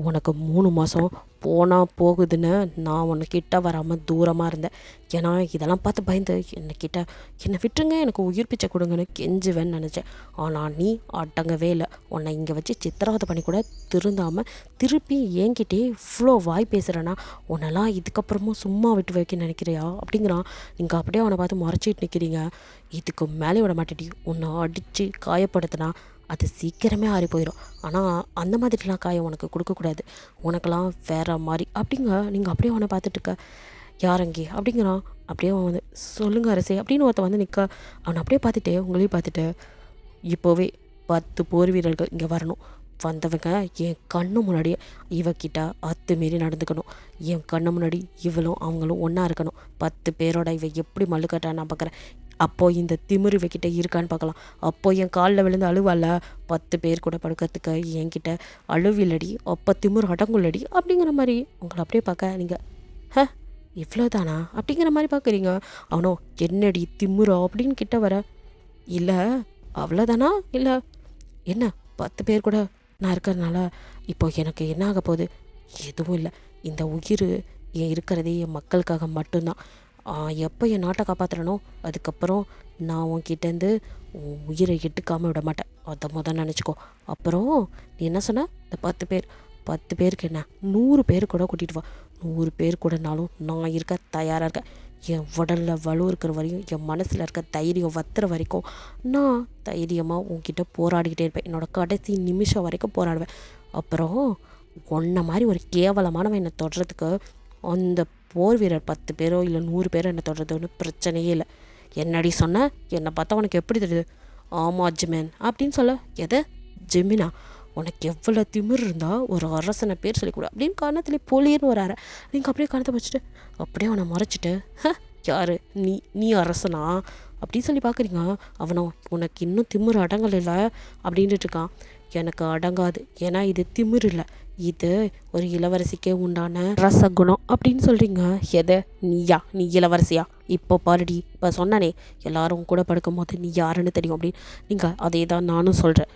உனக்கு 3 மாதம் போனால் போகுதுன்னு நான் உனக்கிட்ட வராமல் தூரமாக இருந்தேன். ஏன்னா இதெல்லாம் பார்த்து பயந்து என்னை விட்டுருங்க, எனக்கு உயிர் பிச்சை கொடுங்கன்னு கெஞ்சுவேன்னு நினச்சேன். ஆனால் நீ அடங்கவே இல்லை. உன்னை இங்கே வச்சு சித்திரவதை பண்ணி கூட திருந்தாமல் திருப்பி என்கிட்டே இவ்வளோ வாய் பேசுகிறேன்னா உன்னெல்லாம் இதுக்கப்புறமும் சும்மா விட்டு வைக்க நினைக்கிறியா அப்படிங்கிறான். நீங்கள் அப்படியே அவனை பார்த்து முறைச்சிட்டு நிற்கிறீங்க. இதுக்கு மேலே விட மாட்டேடி. உன்னை அடித்து காயப்படுத்தினா அது சீக்கிரமே ஆறி போயிடும். ஆனால் அந்த மாதிரிலாம் காயம் உனக்கு கொடுக்கக்கூடாது. உனக்கெல்லாம் வேறு மாதிரி அப்படிங்க. நீங்கள் அப்படியே அவனை பார்த்துட்டுருக்க. யாரங்கே அப்படிங்கிறான். அப்படியே அவன் வந்து சொல்லுங்கள் அரசே அப்படின்னு ஒருத்தன் வந்து நிற்க. அவனை அப்படியே பார்த்துட்டு உங்களையும் பார்த்துட்டு இப்போவே 10 போர் வீரர்கள் இங்கே வரணும். வந்தவங்க என் கண்ணு முன்னாடியே இவக்கிட்ட அத்துமீறி நடந்துக்கணும். என் கண்ணு முன்னாடி இவளும் அவங்களும் ஒன்றா இருக்கணும். 10 பேரோட இவ எப்படி மல்லுக்கட்டான்னு நான் பார்க்குறேன். அப்போது இந்த திமிரு இவக்கிட்ட இருக்கான்னு பார்க்கலாம். அப்போது என் காலில் விழுந்து அழுவால 10 பேர் கூட படுக்கிறதுக்கு என்கிட்ட அழுவில்லடி, அப்போ திமிரு அடங்குள்ளடி அப்படிங்கிற மாதிரி உங்களை அப்படியே பார்க்க நீங்கள் இவ்வளோதானா அப்படிங்கிற மாதிரி பார்க்குறீங்க. அவனோ என்னடி திமிரா அப்படின்னு கிட்ட வர. இல்லை அவ்வளோதானா, இல்லை என்ன 10 பேர் கூட நான் இருக்கிறதுனால இப்போ எனக்கு என்ன ஆக போகுது? எதுவும் இல்லை. இந்த உயிர் என் இருக்கிறதே என் மக்களுக்காக மட்டும்தான். எப்போ என் நாட்டை காப்பாற்றுறனோ அதுக்கப்புறம் நான் உன்கிட்டேருந்து உன் உயிரை எடுக்காமல் விட மாட்டேன். அதை நினச்சிக்கோ. அப்புறம் நீ என்ன சொன்ன? இந்த 10 பேருக்கு என்ன 100 பேர் கூட கூட்டிகிட்டு வா. 100 பேர் கூடனாலும் நான் இருக்க தயாராக இருக்கேன். என் உடலில் வலு இருக்கிற வரையும், என் மனசில் இருக்க தைரியம் வத்துற வரைக்கும் நான் தைரியமாக உன்கிட்ட போராடிக்கிட்டே இருப்பேன். என்னோடய கடைசி நிமிஷம் வரைக்கும் போராடுவேன். அப்புறம் உன்ன மாதிரி ஒரு கேவலமானவன் என்னை தொடுறதுக்கு அந்த போர் வீரர் 10 பேரோ இல்லை 100 பேரோ என்னை தொடுறது ஒன்றும் பிரச்சனையே இல்லை. என்னடி சொன்ன? என்னை பார்த்தா உனக்கு எப்படி தெரியுது? ஆமாம் ஜிமேன் அப்படின்னு சொல்ல. எதை ஜிமினா? உனக்கு எவ்வளோ திமிர் இருந்தால் ஒரு அரசனை பேர் சொல்லிக்கூட அப்படின்னு கணத்துலேயே பொலியர்னு வராரு. நீங்கள் அப்படியே கணத்தை வச்சுட்டு அப்படியே அவனை மறைச்சிட்டு யார் நீ அரசனா அப்படின்னு சொல்லி பார்க்குறீங்க. அவனை உனக்கு இன்னும் திமிர் அடங்கலை அப்படின்ட்டு இருக்கான். எனக்கு அடங்காது. ஏன்னா இது திமிர் இல்லை, இது ஒரு இளவரசிக்கே உண்டான ரசகுணம் அப்படின்னு சொல்கிறீங்க. எதை நீ இளவரசியா? இப்போ பாருடி, இப்போ சொன்னானே எல்லாரும் கூட படுக்கும்போது நீ யாருன்னு தெரியும் அப்படின்னு. நீங்கள் அதே தான் நானும் சொல்கிறேன்.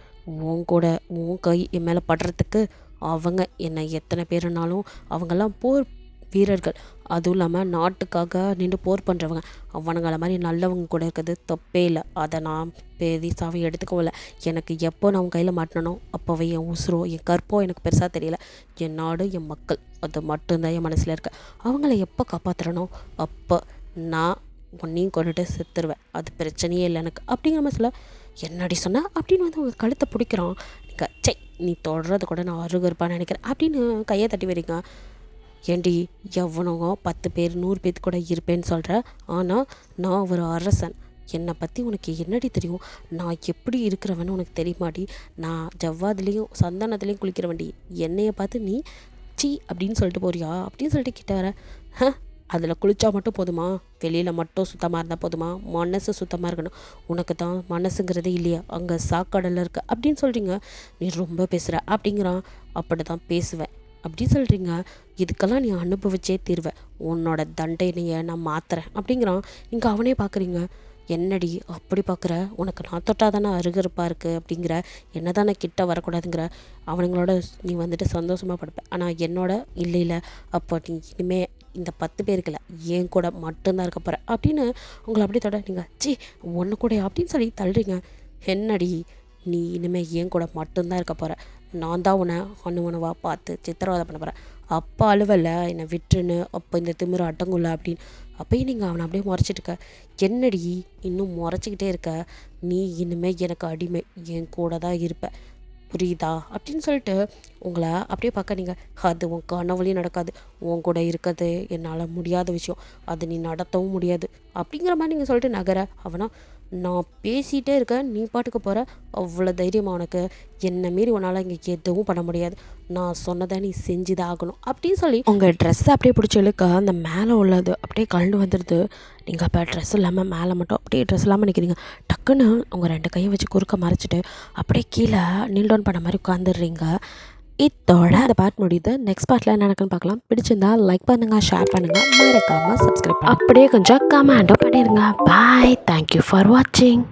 உன் கை என் மேலே படுறதுக்கு அவங்க என்னை எத்தனை பேருனாலும் அவங்கெல்லாம் போர் வீரர்கள். அதுவும் இல்லாமல் நாட்டுக்காக நின்று போர் பண்ணுறவங்க. அவனுங்கள மாதிரி நல்லவங்க கூட இருக்கிறது தப்பே இல்லை. அதை நான் பெரிசாவே எடுத்துக்கவில்லை. எனக்கு எப்போ நான் உன் கையில் மாட்டினோ அப்போவே என் உசுரோ என் கற்போ எனக்கு பெருசாக தெரியல. என் நாடு என் மக்கள் அது மட்டும்தான் என் மனசில் இருக்க. அவங்கள எப்போ காப்பாற்றுறனோ அப்போ நான் உன்னையும் கொண்டுட்டு செத்துருவேன். அது பிரச்சனையே இல்லை எனக்கு அப்படிங்கிற மாதிரி சொல்ல. என்னடி சொன்ன அப்படின்னு வந்து உங்கள் கழுத்தை பிடிக்கிறான். நீங்கள் நீ தொடர்றது கூட நான் அருகருப்பான்னு நினைக்கிறேன் அப்படின்னு கையை தட்டி வரீங்க. ஏண்டி எவனவோ 10 பேர் 100 பேர் கூட இருப்பேன்னு சொல்கிற. ஆனால் நான் ஒரு அரசன். என்னை பற்றி உனக்கு என்னடி தெரியும்? நான் எப்படி இருக்கிறவன்னு உனக்கு தெரியுமாடி? நான் ஜவ்வாதுலேயும் சந்தானத்துலேயும் குளிக்கிறவன்டி. என்னையை பார்த்து நீ அப்படின்னு சொல்லிட்டு போறியா அப்படின்னு சொல்லிட்டு கிட்ட வர. அதில் குளித்தா மட்டும் போதுமா? வெளியில் மட்டும் சுத்தமாக இருந்தால் போதுமா? மனசு சுத்தமாக இருக்கணும். உனக்கு தான் மனசுங்கிறதே இல்லையா? அங்கே சாக்கடலில் இருக்க அப்படின்னு சொல்கிறீங்க. நீ ரொம்ப பேசுகிற அப்படிங்கிறான். அப்படி தான் பேசுவேன் அப்படின்னு சொல்கிறீங்க. இதுக்கெல்லாம் நீ அனுபவிச்சே தீர்வேன். உன்னோட தண்டனையை நான் மாற்றுறேன் அப்படிங்கிறான். நீங்கள் அவனே பார்க்குறீங்க. என்னடி அப்படி பார்க்குற? உனக்கு நான் தொட்டால் தானே அருகருப்பாக இருக்குது அப்படிங்கிற. என்ன தானே கிட்ட வரக்கூடாதுங்கிற. அவனுங்களோட நீ வந்துட்டு சந்தோஷமாக படுப்பேன். ஆனால் என்னோட இல்லை. அப்போ நீ இனிமேல் இந்த 10 பேருக்குல என் கூட மட்டும்தான் இருக்க போகிற அப்படின்னு உங்களை அப்படியே தொட. நீங்கள் ஒன்று கூட அப்படின்னு சொல்லி தள்ளுறீங்க. என்னடி நீ இனிமேல் என் கூட மட்டும்தான் இருக்க போகிற. நான் தான் உன்னை அணுவணுவாக பார்த்து சித்திரவதை பண்ண போகிறேன். அப்போ அழுவலை என்னை விட்டுருன்னு. அப்போ இந்த திமிரு அடங்குள்ள அப்படின்னு. அப்போயும் நீங்கள் அவனை அப்படியே முறைச்சிட்டுருக்க. என்னடி இன்னும் முறைச்சிக்கிட்டே இருக்க? நீ இனிமேல் எனக்கு அடிமை, என் கூட தான் இருப்ப, புரியுதா அப்படின்னு சொல்லிட்டு உங்களை அப்படியே பார்க்க. நீங்கள் அது உன் கனவுலையும் நடக்காது. உன் கூட இருக்கிறது என்னால் முடியாத விஷயம். அது நீ நடத்தவும் முடியாது அப்படிங்கிற மாதிரி நீங்கள் சொல்லிட்டு நகர. அவனா நான் பேசிகிட்டே இருக்கேன், நீ பாட்டுக்கு போகிற. அவ்வளோ தைரியமாக உனக்கு? என்னை மீறி உன்னால் இங்கே எதுவும் பண்ண முடியாது. நான் சொன்னதை நீ செஞ்சு தான் ஆகணும் அப்படின்னு சொல்லி உங்கள் ட்ரெஸ்ஸை அப்படியே பிடிச்சி இழுக்க அந்த மேலே உள்ளது அப்படியே கழண்டு வந்துடுது. நீங்கள் அப்போ ட்ரெஸ் இல்லாமல் மேலே மட்டும் அப்படியே ட்ரெஸ் இல்லாமல் நிற்கிறீங்க. டக்குன்னு உங்கள் 2 கையை வச்சு குறுக்க மறைச்சிட்டு அப்படியே கீழே நீல் டவுன் பண்ண மாதிரி உட்காந்துடுறீங்க. இதோட அந்த பார்ட் முடியுது. நெக்ஸ்ட் பார்ட்டில் என்ன நடக்குன்னு பார்க்கலாம். பிடிச்சிருந்தா லைக் பண்ணுங்கள், ஷேர் பண்ணுங்கள், மறக்காமல் சப்ஸ்கிரைப் பண்ணுங்கள். அப்படியே கொஞ்சம் கமெண்ட்டும் பண்ணிடுங்க. பாய். தேங்க்யூ ஃபார் வாட்சிங்.